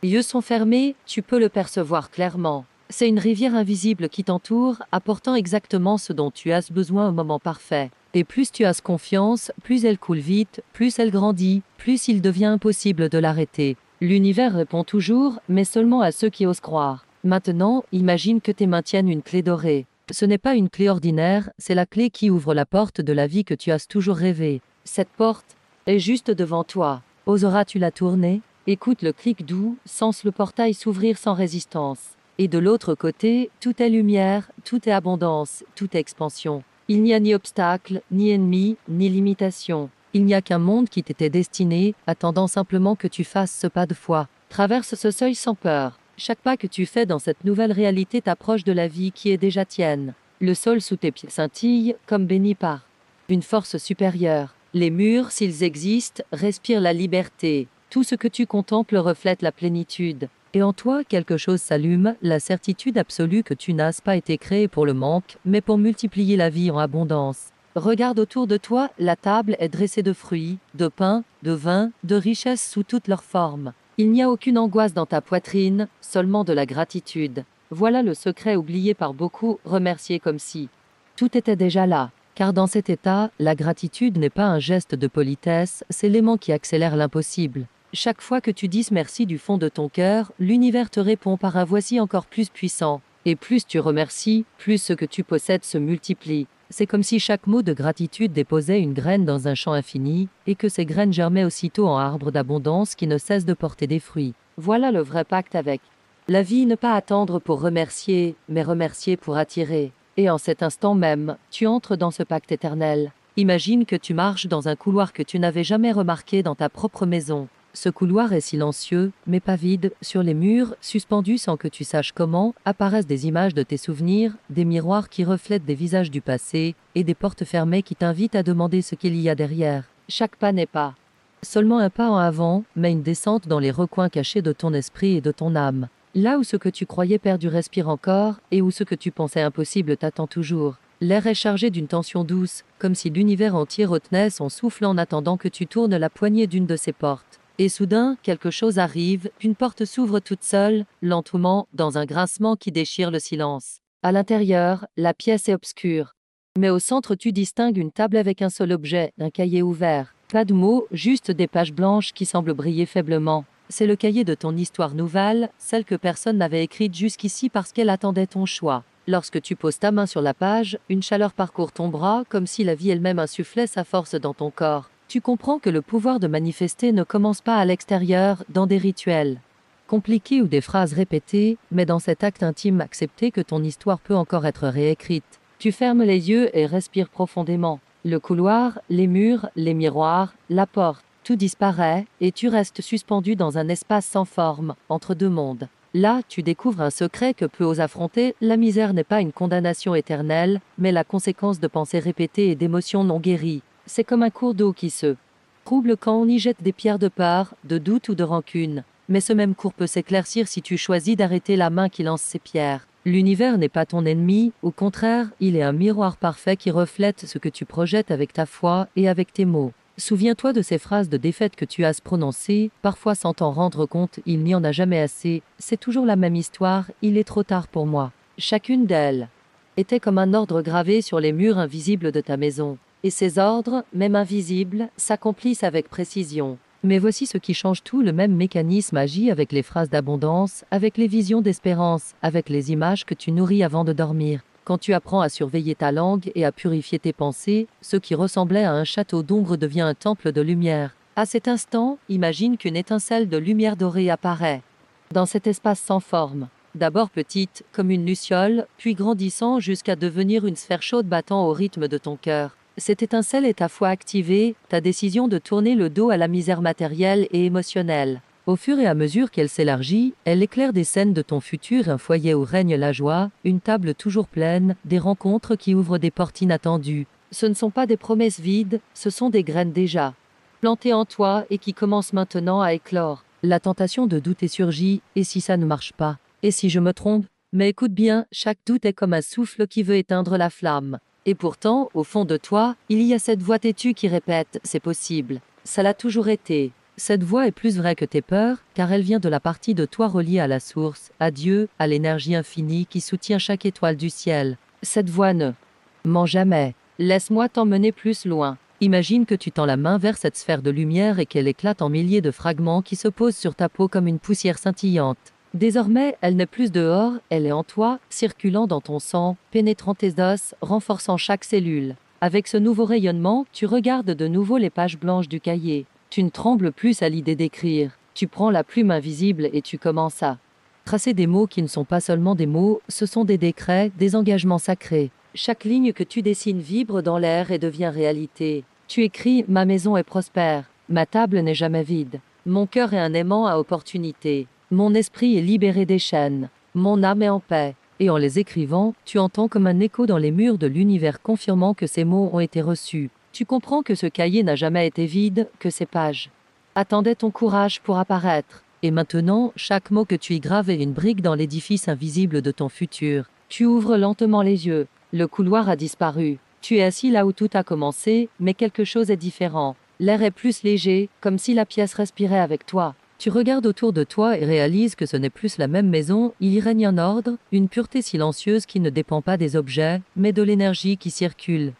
yeux sont fermés, tu peux le percevoir clairement. C'est une rivière invisible qui t'entoure, apportant exactement ce dont tu as besoin au moment parfait. Et plus tu as confiance, plus elle coule vite, plus elle grandit, plus il devient impossible de l'arrêter. L'univers répond toujours, mais seulement à ceux qui osent croire. Maintenant, imagine que tes mains tiennent une clé dorée. Ce n'est pas une clé ordinaire, c'est la clé qui ouvre la porte de la vie que tu as toujours rêvé. Cette porte est juste devant toi. Oseras-tu la tourner? Écoute le clic doux, sens le portail s'ouvrir sans résistance. Et de l'autre côté, tout est lumière, tout est abondance, tout est expansion. Il n'y a ni obstacle, ni ennemi, ni limitation. Il n'y a qu'un monde qui t'était destiné, attendant simplement que tu fasses ce pas de foi. Traverse ce seuil sans peur. Chaque pas que tu fais dans cette nouvelle réalité t'approche de la vie qui est déjà tienne. Le sol sous tes pieds scintille, comme béni par une force supérieure. Les murs, s'ils existent, respirent la liberté. Tout ce que tu contemples reflète la plénitude. Et en toi, quelque chose s'allume, la certitude absolue que tu n'as pas été créé pour le manque, mais pour multiplier la vie en abondance. Regarde autour de toi, la table est dressée de fruits, de pain, de vin, de richesses sous toutes leurs formes. Il n'y a aucune angoisse dans ta poitrine, seulement de la gratitude. Voilà le secret oublié par beaucoup, remercier comme si tout était déjà là. Car dans cet état, la gratitude n'est pas un geste de politesse, c'est l'aimant qui accélère l'impossible. Chaque fois que tu dis merci du fond de ton cœur, l'univers te répond par un voici encore plus puissant. Et plus tu remercies, plus ce que tu possèdes se multiplie. C'est comme si chaque mot de gratitude déposait une graine dans un champ infini, et que ces graines germaient aussitôt en arbres d'abondance qui ne cessent de porter des fruits. Voilà le vrai pacte avec la vie, ne pas attendre pour remercier, mais remercier pour attirer. Et en cet instant même, tu entres dans ce pacte éternel. Imagine que tu marches dans un couloir que tu n'avais jamais remarqué dans ta propre maison. Ce couloir est silencieux, mais pas vide. Sur les murs, suspendus sans que tu saches comment, apparaissent des images de tes souvenirs, des miroirs qui reflètent des visages du passé, et des portes fermées qui t'invitent à demander ce qu'il y a derrière. Chaque pas n'est pas seulement un pas en avant, mais une descente dans les recoins cachés de ton esprit et de ton âme. Là où ce que tu croyais perdu respire encore, et où ce que tu pensais impossible t'attend toujours. L'air est chargé d'une tension douce, comme si l'univers entier retenait son souffle en attendant que tu tournes la poignée d'une de ces portes. Et soudain, quelque chose arrive, une porte s'ouvre toute seule, lentement, dans un grincement qui déchire le silence. À l'intérieur, la pièce est obscure. Mais au centre, tu distingues une table avec un seul objet, un cahier ouvert. Pas de mots, juste des pages blanches qui semblent briller faiblement. C'est le cahier de ton histoire nouvelle, celle que personne n'avait écrite jusqu'ici parce qu'elle attendait ton choix. Lorsque tu poses ta main sur la page, une chaleur parcourt ton bras, comme si la vie elle-même insufflait sa force dans ton corps. Tu comprends que le pouvoir de manifester ne commence pas à l'extérieur, dans des rituels compliqués ou des phrases répétées, mais dans cet acte intime accepté que ton histoire peut encore être réécrite. Tu fermes les yeux et respires profondément. Le couloir, les murs, les miroirs, la porte, tout disparaît, et tu restes suspendu dans un espace sans forme, entre deux mondes. Là, tu découvres un secret que peu osent affronter, la misère n'est pas une condamnation éternelle, mais la conséquence de pensées répétées et d'émotions non guéries. C'est comme un cours d'eau qui se trouble quand on y jette des pierres de peur, de doute ou de rancune. Mais ce même cours peut s'éclaircir si tu choisis d'arrêter la main qui lance ces pierres. L'univers n'est pas ton ennemi, au contraire, il est un miroir parfait qui reflète ce que tu projettes avec ta foi et avec tes mots. Souviens-toi de ces phrases de défaite que tu as prononcées, parfois sans t'en rendre compte, il n'y en a jamais assez, c'est toujours la même histoire, il est trop tard pour moi. Chacune d'elles était comme un ordre gravé sur les murs invisibles de ta maison. Et ces ordres, même invisibles, s'accomplissent avec précision. Mais voici ce qui change tout, le même mécanisme agit avec les phrases d'abondance, avec les visions d'espérance, avec les images que tu nourris avant de dormir. Quand tu apprends à surveiller ta langue et à purifier tes pensées, ce qui ressemblait à un château d'ombre devient un temple de lumière. À cet instant, imagine qu'une étincelle de lumière dorée apparaît dans cet espace sans forme. D'abord petite, comme une luciole, puis grandissant jusqu'à devenir une sphère chaude battant au rythme de ton cœur. Cette étincelle est ta foi activée, ta décision de tourner le dos à la misère matérielle et émotionnelle. Au fur et à mesure qu'elle s'élargit, elle éclaire des scènes de ton futur, un foyer où règne la joie, une table toujours pleine, des rencontres qui ouvrent des portes inattendues. Ce ne sont pas des promesses vides, ce sont des graines déjà plantées en toi et qui commencent maintenant à éclore. La tentation de douter surgit, et si ça ne marche pas? Et si je me trompe? Mais écoute bien, chaque doute est comme un souffle qui veut éteindre la flamme. Et pourtant, au fond de toi, il y a cette voix têtue qui répète « c'est possible ». Ça l'a toujours été. Cette voix est plus vraie que tes peurs, car elle vient de la partie de toi reliée à la source, à Dieu, à l'énergie infinie qui soutient chaque étoile du ciel. Cette voix ne ment jamais. Laisse-moi t'emmener plus loin. Imagine que tu tends la main vers cette sphère de lumière et qu'elle éclate en milliers de fragments qui se posent sur ta peau comme une poussière scintillante. Désormais, elle n'est plus dehors, elle est en toi, circulant dans ton sang, pénétrant tes os, renforçant chaque cellule. Avec ce nouveau rayonnement, tu regardes de nouveau les pages blanches du cahier. Tu ne trembles plus à l'idée d'écrire. Tu prends la plume invisible et tu commences à tracer des mots qui ne sont pas seulement des mots, ce sont des décrets, des engagements sacrés. Chaque ligne que tu dessines vibre dans l'air et devient réalité. Tu écris « Ma maison est prospère, ma table n'est jamais vide, mon cœur est un aimant à opportunité. Mon esprit est libéré des chaînes, mon âme est en paix. » Et en les écrivant, tu entends comme un écho dans les murs de l'univers confirmant que ces mots ont été reçus. Tu comprends que ce cahier n'a jamais été vide, que ces pages attendaient ton courage pour apparaître. Et maintenant, chaque mot que tu y graves est une brique dans l'édifice invisible de ton futur. Tu ouvres lentement les yeux. Le couloir a disparu. Tu es assis là où tout a commencé, mais quelque chose est différent. L'air est plus léger, comme si la pièce respirait avec toi. Tu regardes autour de toi et réalises que ce n'est plus la même maison, il y règne un ordre, une pureté silencieuse qui ne dépend pas des objets, mais de l'énergie qui circule.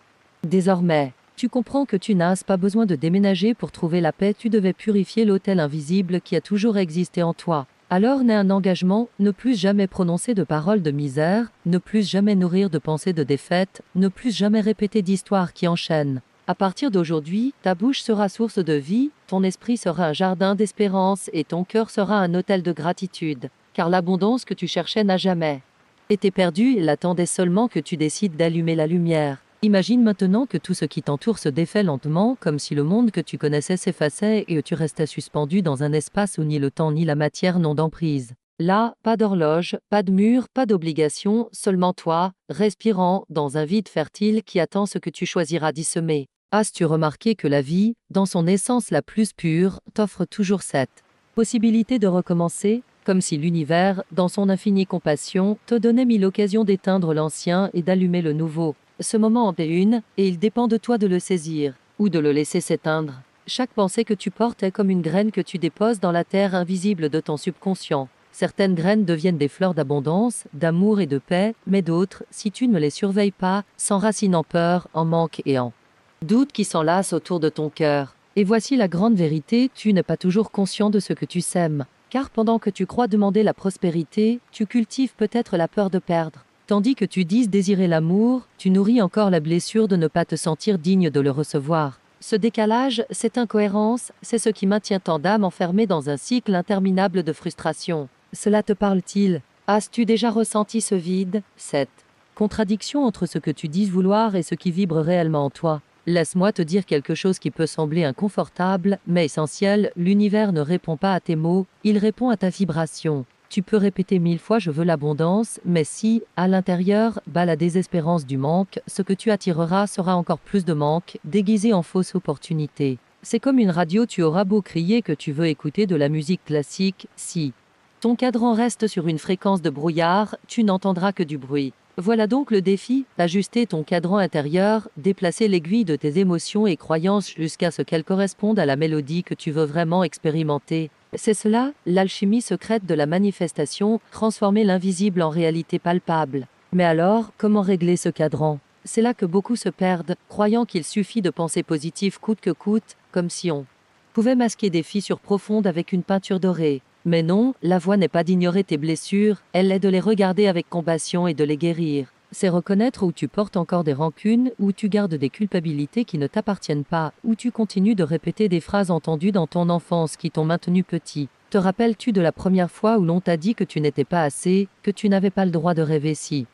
Désormais, tu comprends que tu n'as pas besoin de déménager pour trouver la paix, tu devais purifier l'autel invisible qui a toujours existé en toi. Alors naît un engagement, ne plus jamais prononcer de paroles de misère, ne plus jamais nourrir de pensées de défaite, ne plus jamais répéter d'histoires qui enchaînent. À partir d'aujourd'hui, ta bouche sera source de vie, ton esprit sera un jardin d'espérance et ton cœur sera un autel de gratitude, car l'abondance que tu cherchais n'a jamais été perdue, il attendait seulement que tu décides d'allumer la lumière. Imagine maintenant que tout ce qui t'entoure se défait lentement, comme si le monde que tu connaissais s'effaçait et que tu restais suspendu dans un espace où ni le temps ni la matière n'ont d'emprise. Là, pas d'horloge, pas de mur, pas d'obligation, seulement toi, respirant dans un vide fertile qui attend ce que tu choisiras d'y semer. As-tu remarqué que la vie, dans son essence la plus pure, t'offre toujours cette possibilité de recommencer, comme si l'univers, dans son infinie compassion, te donnait mille occasions d'éteindre l'ancien et d'allumer le nouveau. Ce moment en est une, et il dépend de toi de le saisir, ou de le laisser s'éteindre. Chaque pensée que tu portes est comme une graine que tu déposes dans la terre invisible de ton subconscient. Certaines graines deviennent des fleurs d'abondance, d'amour et de paix, mais d'autres, si tu ne les surveilles pas, s'enracinent en peur, en manque et en doute qui s'enlacent autour de ton cœur. Et voici la grande vérité, tu n'es pas toujours conscient de ce que tu sèmes. Car pendant que tu crois demander la prospérité, tu cultives peut-être la peur de perdre. Tandis que tu dises désirer l'amour, tu nourris encore la blessure de ne pas te sentir digne de le recevoir. Ce décalage, cette incohérence, c'est ce qui maintient tant d'âmes enfermées dans un cycle interminable de frustration. Cela te parle-t-il? As-tu déjà ressenti ce vide, cette contradiction entre ce que tu dis vouloir et ce qui vibre réellement en toi? Laisse-moi te dire quelque chose qui peut sembler inconfortable, mais essentiel, l'univers ne répond pas à tes mots, il répond à ta vibration. Tu peux répéter 1000 fois « je veux l'abondance », mais si, à l'intérieur, bat la désespérance du manque, ce que tu attireras sera encore plus de manque, déguisé en fausse opportunité. C'est comme une radio, tu auras beau crier que tu veux écouter de la musique classique, si ton cadran reste sur une fréquence de brouillard, tu n'entendras que du bruit. Voilà donc le défi, ajuster ton cadran intérieur, déplacer l'aiguille de tes émotions et croyances jusqu'à ce qu'elles correspondent à la mélodie que tu veux vraiment expérimenter. C'est cela, l'alchimie secrète de la manifestation, transformer l'invisible en réalité palpable. Mais alors, comment régler ce cadran? C'est là que beaucoup se perdent, croyant qu'il suffit de penser positif coûte que coûte, comme si on pouvait masquer des fissures profondes avec une peinture dorée. Mais non, la voie n'est pas d'ignorer tes blessures, elle est de les regarder avec compassion et de les guérir. C'est reconnaître où tu portes encore des rancunes, où tu gardes des culpabilités qui ne t'appartiennent pas, où tu continues de répéter des phrases entendues dans ton enfance qui t'ont maintenu petit. Te rappelles-tu de la première fois où l'on t'a dit que tu n'étais pas assez, que tu n'avais pas le droit de rêver si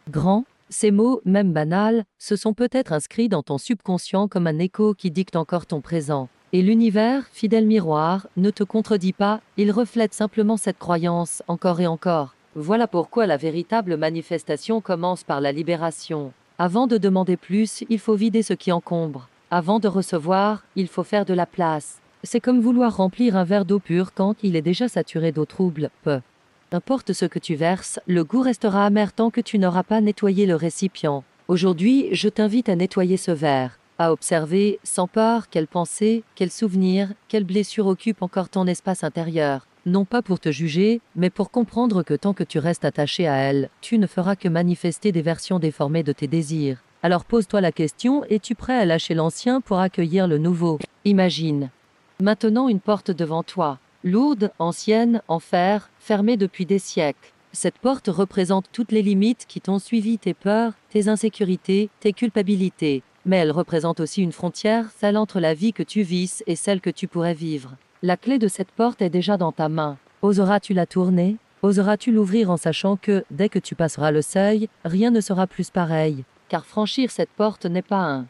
grand? Ces mots, même banals, se sont peut-être inscrits dans ton subconscient comme un écho qui dicte encore ton présent. Et l'univers, fidèle miroir, ne te contredit pas, il reflète simplement cette croyance, encore et encore. Voilà pourquoi la véritable manifestation commence par la libération. Avant de demander plus, il faut vider ce qui encombre. Avant de recevoir, il faut faire de la place. C'est comme vouloir remplir un verre d'eau pure quand il est déjà saturé d'eau trouble. Peu importe ce que tu verses, le goût restera amer tant que tu n'auras pas nettoyé le récipient. Aujourd'hui, je t'invite à nettoyer ce verre. À observer, sans peur, quelles pensées, quels souvenirs, quelles blessures occupent encore ton espace intérieur. Non pas pour te juger, mais pour comprendre que tant que tu restes attaché à elles, tu ne feras que manifester des versions déformées de tes désirs. Alors pose-toi la question, es-tu prêt à lâcher l'ancien pour accueillir le nouveau? Imagine maintenant une porte devant toi, lourde, ancienne, en fer, fermée depuis des siècles. Cette porte représente toutes les limites qui t'ont suivi, tes peurs, tes insécurités, tes culpabilités. Mais elle représente aussi une frontière, celle entre la vie que tu vis et celle que tu pourrais vivre. La clé de cette porte est déjà dans ta main. Oseras-tu la tourner? Oseras-tu l'ouvrir en sachant que, dès que tu passeras le seuil, rien ne sera plus pareil? Car franchir cette porte n'est pas un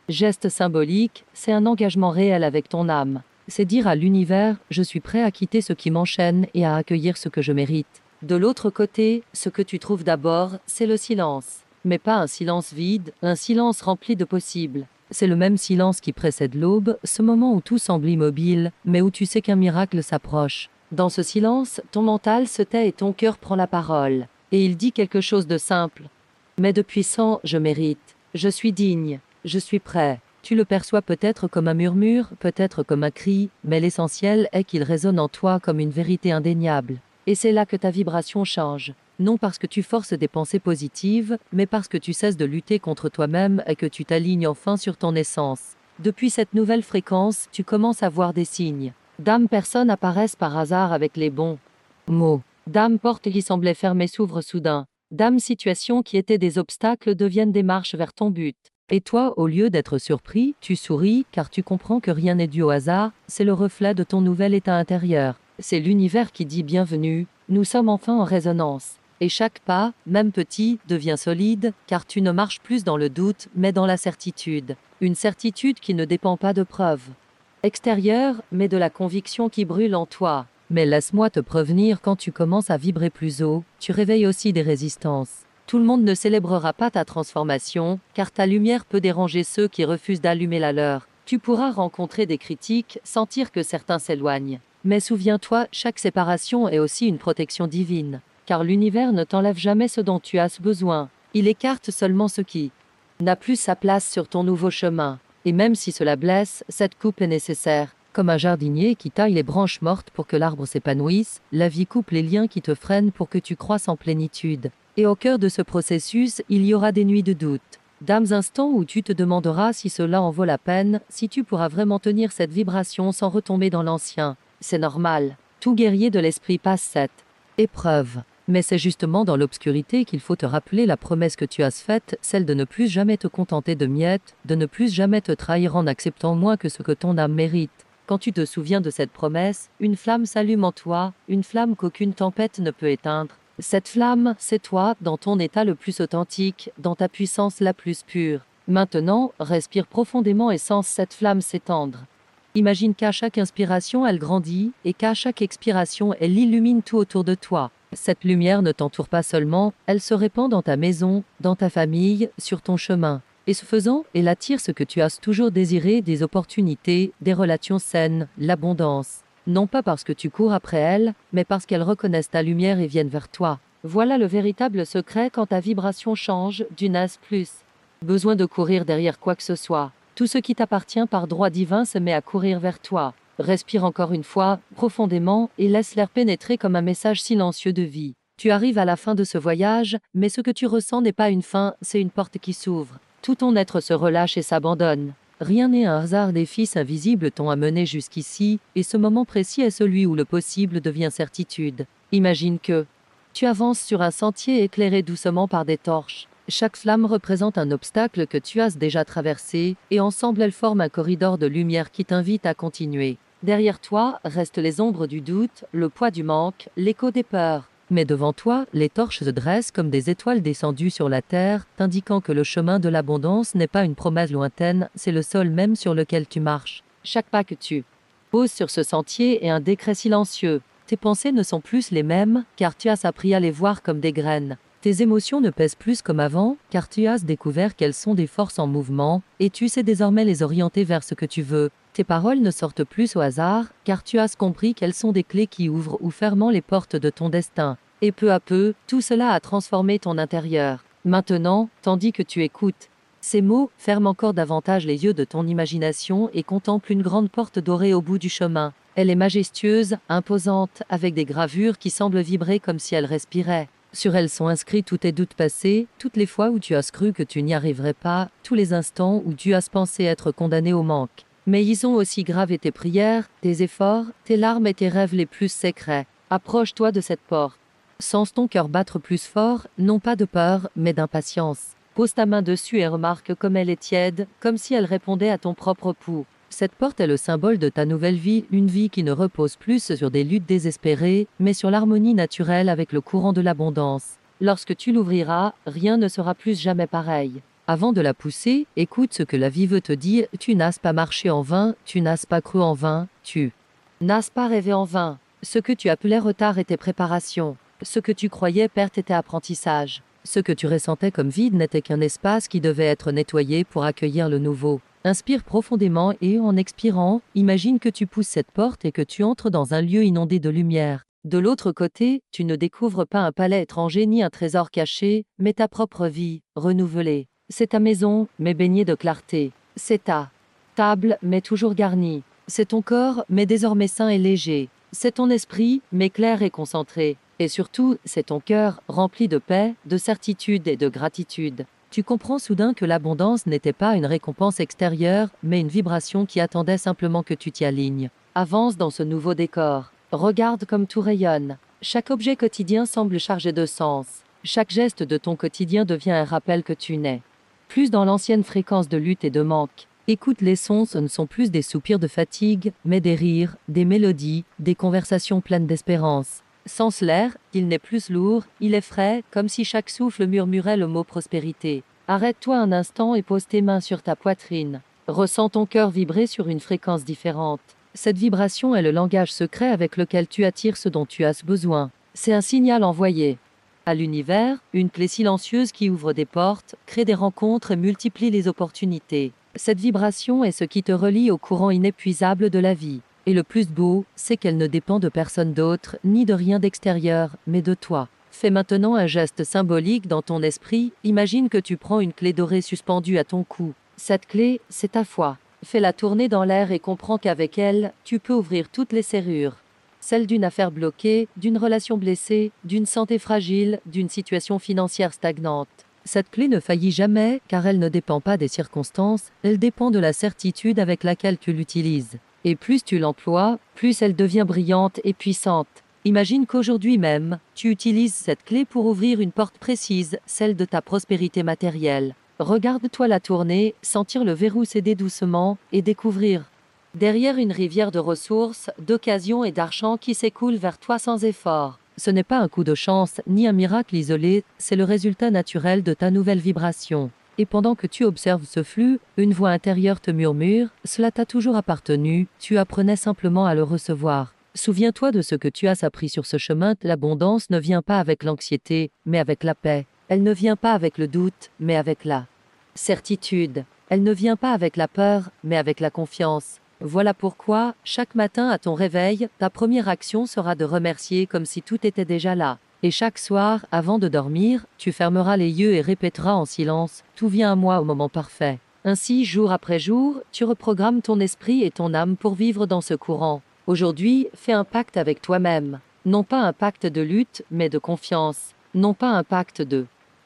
geste symbolique, c'est un engagement réel avec ton âme. C'est dire à l'univers, je suis prêt à quitter ce qui m'enchaîne et à accueillir ce que je mérite. De l'autre côté, ce que tu trouves d'abord, c'est le silence. Mais pas un silence vide, un silence rempli de possibles. C'est le même silence qui précède l'aube, ce moment où tout semble immobile, mais où tu sais qu'un miracle s'approche. Dans ce silence, ton mental se tait et ton cœur prend la parole. Et il dit quelque chose de simple. Mais de puissant, je mérite. Je suis digne. Je suis prêt. Tu le perçois peut-être comme un murmure, peut-être comme un cri, mais l'essentiel est qu'il résonne en toi comme une vérité indéniable. Et c'est là que ta vibration change. Non parce que tu forces des pensées positives, mais parce que tu cesses de lutter contre toi-même et que tu t'alignes enfin sur ton essence. Depuis cette nouvelle fréquence, tu commences à voir des signes. D'âmes personnes apparaissent par hasard avec les bons Mots. Dame porte qui semblait fermée s'ouvre soudain. Dame situation qui étaient des obstacles deviennent des marches vers ton but. Et toi, au lieu d'être surpris, tu souris car tu comprends que rien n'est dû au hasard, c'est le reflet de ton nouvel état intérieur. C'est l'univers qui dit bienvenue, nous sommes enfin en résonance. Et chaque pas, même petit, devient solide, car tu ne marches plus dans le doute, mais dans la certitude. Une certitude qui ne dépend pas de preuves extérieures, mais de la conviction qui brûle en toi. Mais laisse-moi te prévenir, quand tu commences à vibrer plus haut, tu réveilles aussi des résistances. Tout le monde ne célébrera pas ta transformation, car ta lumière peut déranger ceux qui refusent d'allumer la leur. Tu pourras rencontrer des critiques, sentir que certains s'éloignent. Mais souviens-toi, chaque séparation est aussi une protection divine. Car l'univers ne t'enlève jamais ce dont tu as besoin. Il écarte seulement ce qui n'a plus sa place sur ton nouveau chemin. Et même si cela blesse, cette coupe est nécessaire. Comme un jardinier qui taille les branches mortes pour que l'arbre s'épanouisse, la vie coupe les liens qui te freinent pour que tu croisses en plénitude. Et au cœur de ce processus, il y aura des nuits de doute. D'âmes instants où tu te demanderas si cela en vaut la peine, si tu pourras vraiment tenir cette vibration sans retomber dans l'ancien. C'est normal. Tout guerrier de l'esprit passe cette épreuve. Mais c'est justement dans l'obscurité qu'il faut te rappeler la promesse que tu as faite, celle de ne plus jamais te contenter de miettes, de ne plus jamais te trahir en acceptant moins que ce que ton âme mérite. Quand tu te souviens de cette promesse, une flamme s'allume en toi, une flamme qu'aucune tempête ne peut éteindre. Cette flamme, c'est toi, dans ton état le plus authentique, dans ta puissance la plus pure. Maintenant, respire profondément et sens cette flamme s'étendre. Imagine qu'à chaque inspiration, elle grandit, et qu'à chaque expiration, elle illumine tout autour de toi. Cette lumière ne t'entoure pas seulement, elle se répand dans ta maison, dans ta famille, sur ton chemin. Et ce faisant, elle attire ce que tu as toujours désiré, des opportunités, des relations saines, l'abondance. Non pas parce que tu cours après elles, mais parce qu'elles reconnaissent ta lumière et viennent vers toi. Voilà le véritable secret quand ta vibration change, tu n'as plus besoin de courir derrière quoi que ce soit. Tout ce qui t'appartient par droit divin se met à courir vers toi. Respire encore une fois, profondément, et laisse l'air pénétrer comme un message silencieux de vie. Tu arrives à la fin de ce voyage, mais ce que tu ressens n'est pas une fin, c'est une porte qui s'ouvre. Tout ton être se relâche et s'abandonne. Rien n'est un hasard, des fils invisibles t'ont amené jusqu'ici, et ce moment précis est celui où le possible devient certitude. Imagine que tu avances sur un sentier éclairé doucement par des torches. Chaque flamme représente un obstacle que tu as déjà traversé, et ensemble elles forment un corridor de lumière qui t'invite à continuer. Derrière toi restent les ombres du doute, le poids du manque, l'écho des peurs. Mais devant toi, les torches se dressent comme des étoiles descendues sur la terre, t'indiquant que le chemin de l'abondance n'est pas une promesse lointaine, c'est le sol même sur lequel tu marches. Chaque pas que tu poses sur ce sentier est un décret silencieux. Tes pensées ne sont plus les mêmes, car tu as appris à les voir comme des graines. Tes émotions ne pèsent plus comme avant, car tu as découvert qu'elles sont des forces en mouvement, et tu sais désormais les orienter vers ce que tu veux. Tes paroles ne sortent plus au hasard, car tu as compris qu'elles sont des clés qui ouvrent ou ferment les portes de ton destin. Et peu à peu, tout cela a transformé ton intérieur. Maintenant, tandis que tu écoutes ces mots, ferme encore davantage les yeux de ton imagination et contemple une grande porte dorée au bout du chemin. Elle est majestueuse, imposante, avec des gravures qui semblent vibrer comme si elle respirait. Sur elles sont inscrits tous tes doutes passés, toutes les fois où tu as cru que tu n'y arriverais pas, tous les instants où tu as pensé être condamné au manque. Mais ils ont aussi gravé tes prières, tes efforts, tes larmes et tes rêves les plus secrets. Approche-toi de cette porte. Sens ton cœur battre plus fort, non pas de peur, mais d'impatience. Pose ta main dessus et remarque comme elle est tiède, comme si elle répondait à ton propre pouls. Cette porte est le symbole de ta nouvelle vie, une vie qui ne repose plus sur des luttes désespérées, mais sur l'harmonie naturelle avec le courant de l'abondance. Lorsque tu l'ouvriras, rien ne sera plus jamais pareil. Avant de la pousser, écoute ce que la vie veut te dire, tu n'as pas marché en vain, tu n'as pas cru en vain, tu n'as pas rêvé en vain. Ce que tu appelais retard était préparation. Ce que tu croyais perte était apprentissage. Ce que tu ressentais comme vide n'était qu'un espace qui devait être nettoyé pour accueillir le nouveau. Inspire profondément et, en expirant, imagine que tu pousses cette porte et que tu entres dans un lieu inondé de lumière. De l'autre côté, tu ne découvres pas un palais étranger ni un trésor caché, mais ta propre vie, renouvelée. C'est ta maison, mais baignée de clarté. C'est ta table, mais toujours garnie. C'est ton corps, mais désormais sain et léger. C'est ton esprit, mais clair et concentré. Et surtout, c'est ton cœur, rempli de paix, de certitude et de gratitude. Tu comprends soudain que l'abondance n'était pas une récompense extérieure, mais une vibration qui attendait simplement que tu t'y alignes. Avance dans ce nouveau décor. Regarde comme tout rayonne. Chaque objet quotidien semble chargé de sens. Chaque geste de ton quotidien devient un rappel que tu nais. Plus dans l'ancienne fréquence de lutte et de manque. Écoute les sons, ce ne sont plus des soupirs de fatigue, mais des rires, des mélodies, des conversations pleines d'espérance. Sens l'air, il n'est plus lourd, il est frais, comme si chaque souffle murmurait le mot prospérité. Arrête-toi un instant et pose tes mains sur ta poitrine. Ressens ton cœur vibrer sur une fréquence différente. Cette vibration est le langage secret avec lequel tu attires ce dont tu as besoin. C'est un signal envoyé à l'univers, une clé silencieuse qui ouvre des portes, crée des rencontres et multiplie les opportunités. Cette vibration est ce qui te relie au courant inépuisable de la vie. Et le plus beau, c'est qu'elle ne dépend de personne d'autre, ni de rien d'extérieur, mais de toi. Fais maintenant un geste symbolique dans ton esprit, imagine que tu prends une clé dorée suspendue à ton cou. Cette clé, c'est ta foi. Fais-la tourner dans l'air et comprends qu'avec elle, tu peux ouvrir toutes les serrures. Celle d'une affaire bloquée, d'une relation blessée, d'une santé fragile, d'une situation financière stagnante. Cette clé ne faillit jamais car elle ne dépend pas des circonstances, elle dépend de la certitude avec laquelle tu l'utilises. Et plus tu l'emploies, plus elle devient brillante et puissante. Imagine qu'aujourd'hui même, tu utilises cette clé pour ouvrir une porte précise, celle de ta prospérité matérielle. Regarde-toi la tourner, sentir le verrou céder doucement et découvrir. Derrière une rivière de ressources, d'occasions et d'argent qui s'écoule vers toi sans effort. Ce n'est pas un coup de chance, ni un miracle isolé, c'est le résultat naturel de ta nouvelle vibration. Et pendant que tu observes ce flux, une voix intérieure te murmure « Cela t'a toujours appartenu, tu apprenais simplement à le recevoir ». Souviens-toi de ce que tu as appris sur ce chemin, l'abondance ne vient pas avec l'anxiété, mais avec la paix. Elle ne vient pas avec le doute, mais avec la certitude. Elle ne vient pas avec la peur, mais avec la confiance. Voilà pourquoi, chaque matin à ton réveil, ta première action sera de remercier comme si tout était déjà là. Et chaque soir, avant de dormir, tu fermeras les yeux et répéteras en silence « Tout vient à moi au moment parfait ». Ainsi, jour après jour, tu reprogrammes ton esprit et ton âme pour vivre dans ce courant. Aujourd'hui, fais un pacte avec toi-même. Non pas un pacte de lutte, mais de confiance. Non pas un pacte de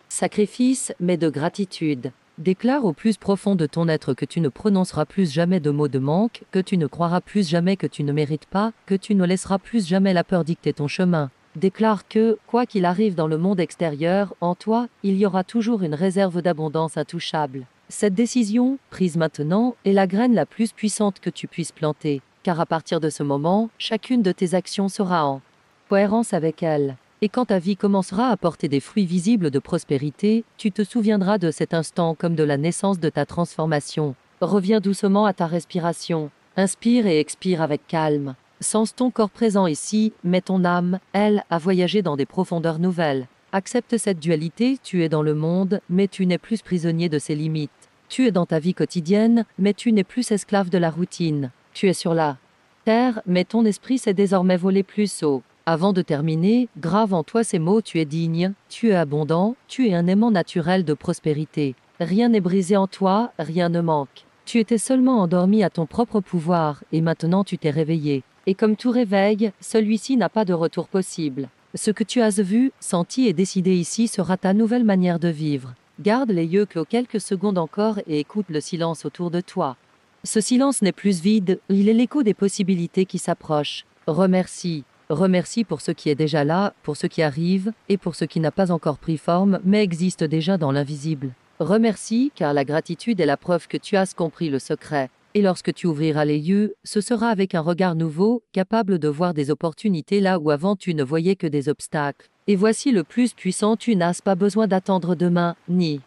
sacrifice, mais de gratitude. Déclare au plus profond de ton être que tu ne prononceras plus jamais de mots de manque, que tu ne croiras plus jamais que tu ne mérites pas, que tu ne laisseras plus jamais la peur dicter ton chemin. Déclare que, quoi qu'il arrive dans le monde extérieur, en toi, il y aura toujours une réserve d'abondance intouchable. Cette décision, prise maintenant, est la graine la plus puissante que tu puisses planter, car à partir de ce moment, chacune de tes actions sera en cohérence avec elle. Et quand ta vie commencera à porter des fruits visibles de prospérité, tu te souviendras de cet instant comme de la naissance de ta transformation. Reviens doucement à ta respiration. Inspire et expire avec calme. Sens ton corps présent ici, mais ton âme, elle, a voyagé dans des profondeurs nouvelles. Accepte cette dualité, tu es dans le monde, mais tu n'es plus prisonnier de ses limites. Tu es dans ta vie quotidienne, mais tu n'es plus esclave de la routine. Tu es sur la terre, mais ton esprit s'est désormais volé plus haut. Avant de terminer, grave en toi ces mots « Tu es digne, tu es abondant, tu es un aimant naturel de prospérité. Rien n'est brisé en toi, rien ne manque. Tu étais seulement endormi à ton propre pouvoir et maintenant tu t'es réveillé. Et comme tout réveil, celui-ci n'a pas de retour possible. Ce que tu as vu, senti et décidé ici sera ta nouvelle manière de vivre. Garde les yeux que quelques secondes encore et écoute le silence autour de toi. Ce silence n'est plus vide, il est l'écho des possibilités qui s'approchent. Remercie. Remercie pour ce qui est déjà là, pour ce qui arrive, et pour ce qui n'a pas encore pris forme, mais existe déjà dans l'invisible. Remercie, car la gratitude est la preuve que tu as compris le secret. Et lorsque tu ouvriras les yeux, ce sera avec un regard nouveau, capable de voir des opportunités là où avant tu ne voyais que des obstacles. Et voici le plus puissant, tu n'as pas besoin d'attendre demain, ni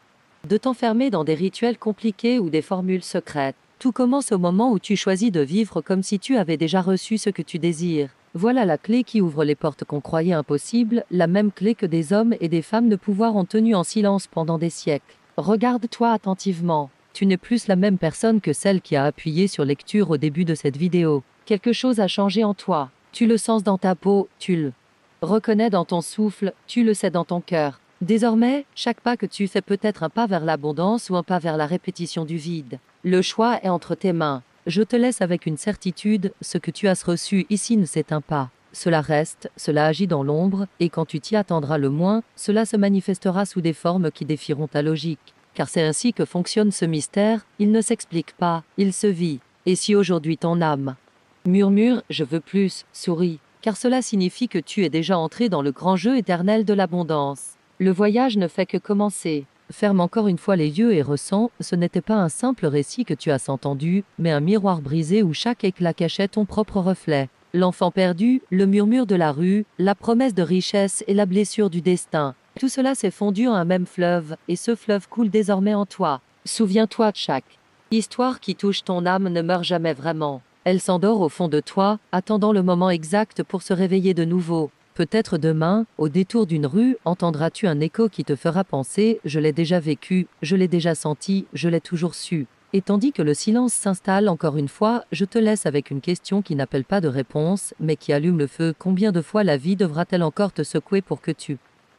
de t'enfermer dans des rituels compliqués ou des formules secrètes. Tout commence au moment où tu choisis de vivre comme si tu avais déjà reçu ce que tu désires. Voilà la clé qui ouvre les portes qu'on croyait impossibles, la même clé que des hommes et des femmes de pouvoir ont tenu en silence pendant des siècles. Regarde-toi attentivement. Tu n'es plus la même personne que celle qui a appuyé sur lecture au début de cette vidéo. Quelque chose a changé en toi. Tu le sens dans ta peau, tu le reconnais dans ton souffle, tu le sais dans ton cœur. Désormais, chaque pas que tu fais peut être un pas vers l'abondance ou un pas vers la répétition du vide. Le choix est entre tes mains. Je te laisse avec une certitude, ce que tu as reçu ici ne s'éteint pas. Cela reste, cela agit dans l'ombre, et quand tu t'y attendras le moins, cela se manifestera sous des formes qui défieront ta logique. Car c'est ainsi que fonctionne ce mystère, il ne s'explique pas, il se vit. Et si aujourd'hui ton âme murmure « je veux plus », souris. car cela signifie que tu es déjà entré dans le grand jeu éternel de l'abondance. Le voyage ne fait que commencer. Ferme encore une fois les yeux et ressens, ce n'était pas un simple récit que tu as entendu, mais un miroir brisé où chaque éclat cachait ton propre reflet. L'enfant perdu, le murmure de la rue, la promesse de richesse et la blessure du destin. Tout cela s'est fondu en un même fleuve, et ce fleuve coule désormais en toi. Souviens-toi, chaque histoire qui touche ton âme ne meurt jamais vraiment. Elle s'endort au fond de toi, attendant le moment exact pour se réveiller de nouveau. Peut-être demain, au détour d'une rue, entendras-tu un écho qui te fera penser « je l'ai déjà vécu, je l'ai déjà senti, je l'ai toujours su ». Et tandis que le silence s'installe encore une fois, je te laisse avec une question qui n'appelle pas de réponse, mais qui allume le feu. Combien de fois la vie devra-t-elle encore te secouer pour que tu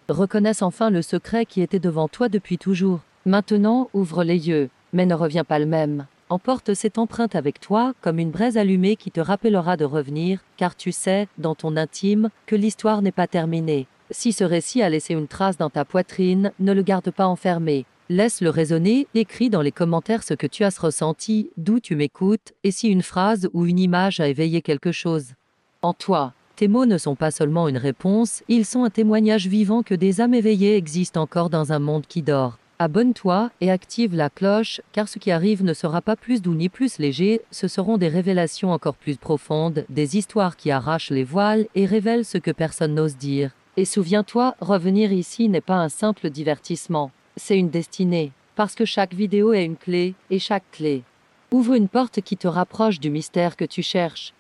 reconnaisses enfin le secret qui était devant toi depuis toujours? Maintenant, ouvre les yeux, mais ne reviens pas le même. Emporte cette empreinte avec toi comme une braise allumée qui te rappellera de revenir, car tu sais, dans ton intime, que l'histoire n'est pas terminée. Si ce récit a laissé une trace dans ta poitrine, ne le garde pas enfermé. Laisse-le résonner, écris dans les commentaires ce que tu as ressenti, d'où tu m'écoutes, et si une phrase ou une image a éveillé quelque chose en toi. Tes mots ne sont pas seulement une réponse, ils sont un témoignage vivant que des âmes éveillées existent encore dans un monde qui dort. Abonne-toi et active la cloche, car ce qui arrive ne sera pas plus doux ni plus léger, ce seront des révélations encore plus profondes, des histoires qui arrachent les voiles et révèlent ce que personne n'ose dire. Et souviens-toi, revenir ici n'est pas un simple divertissement, c'est une destinée, parce que chaque vidéo est une clé, et chaque clé ouvre une porte qui te rapproche du mystère que tu cherches.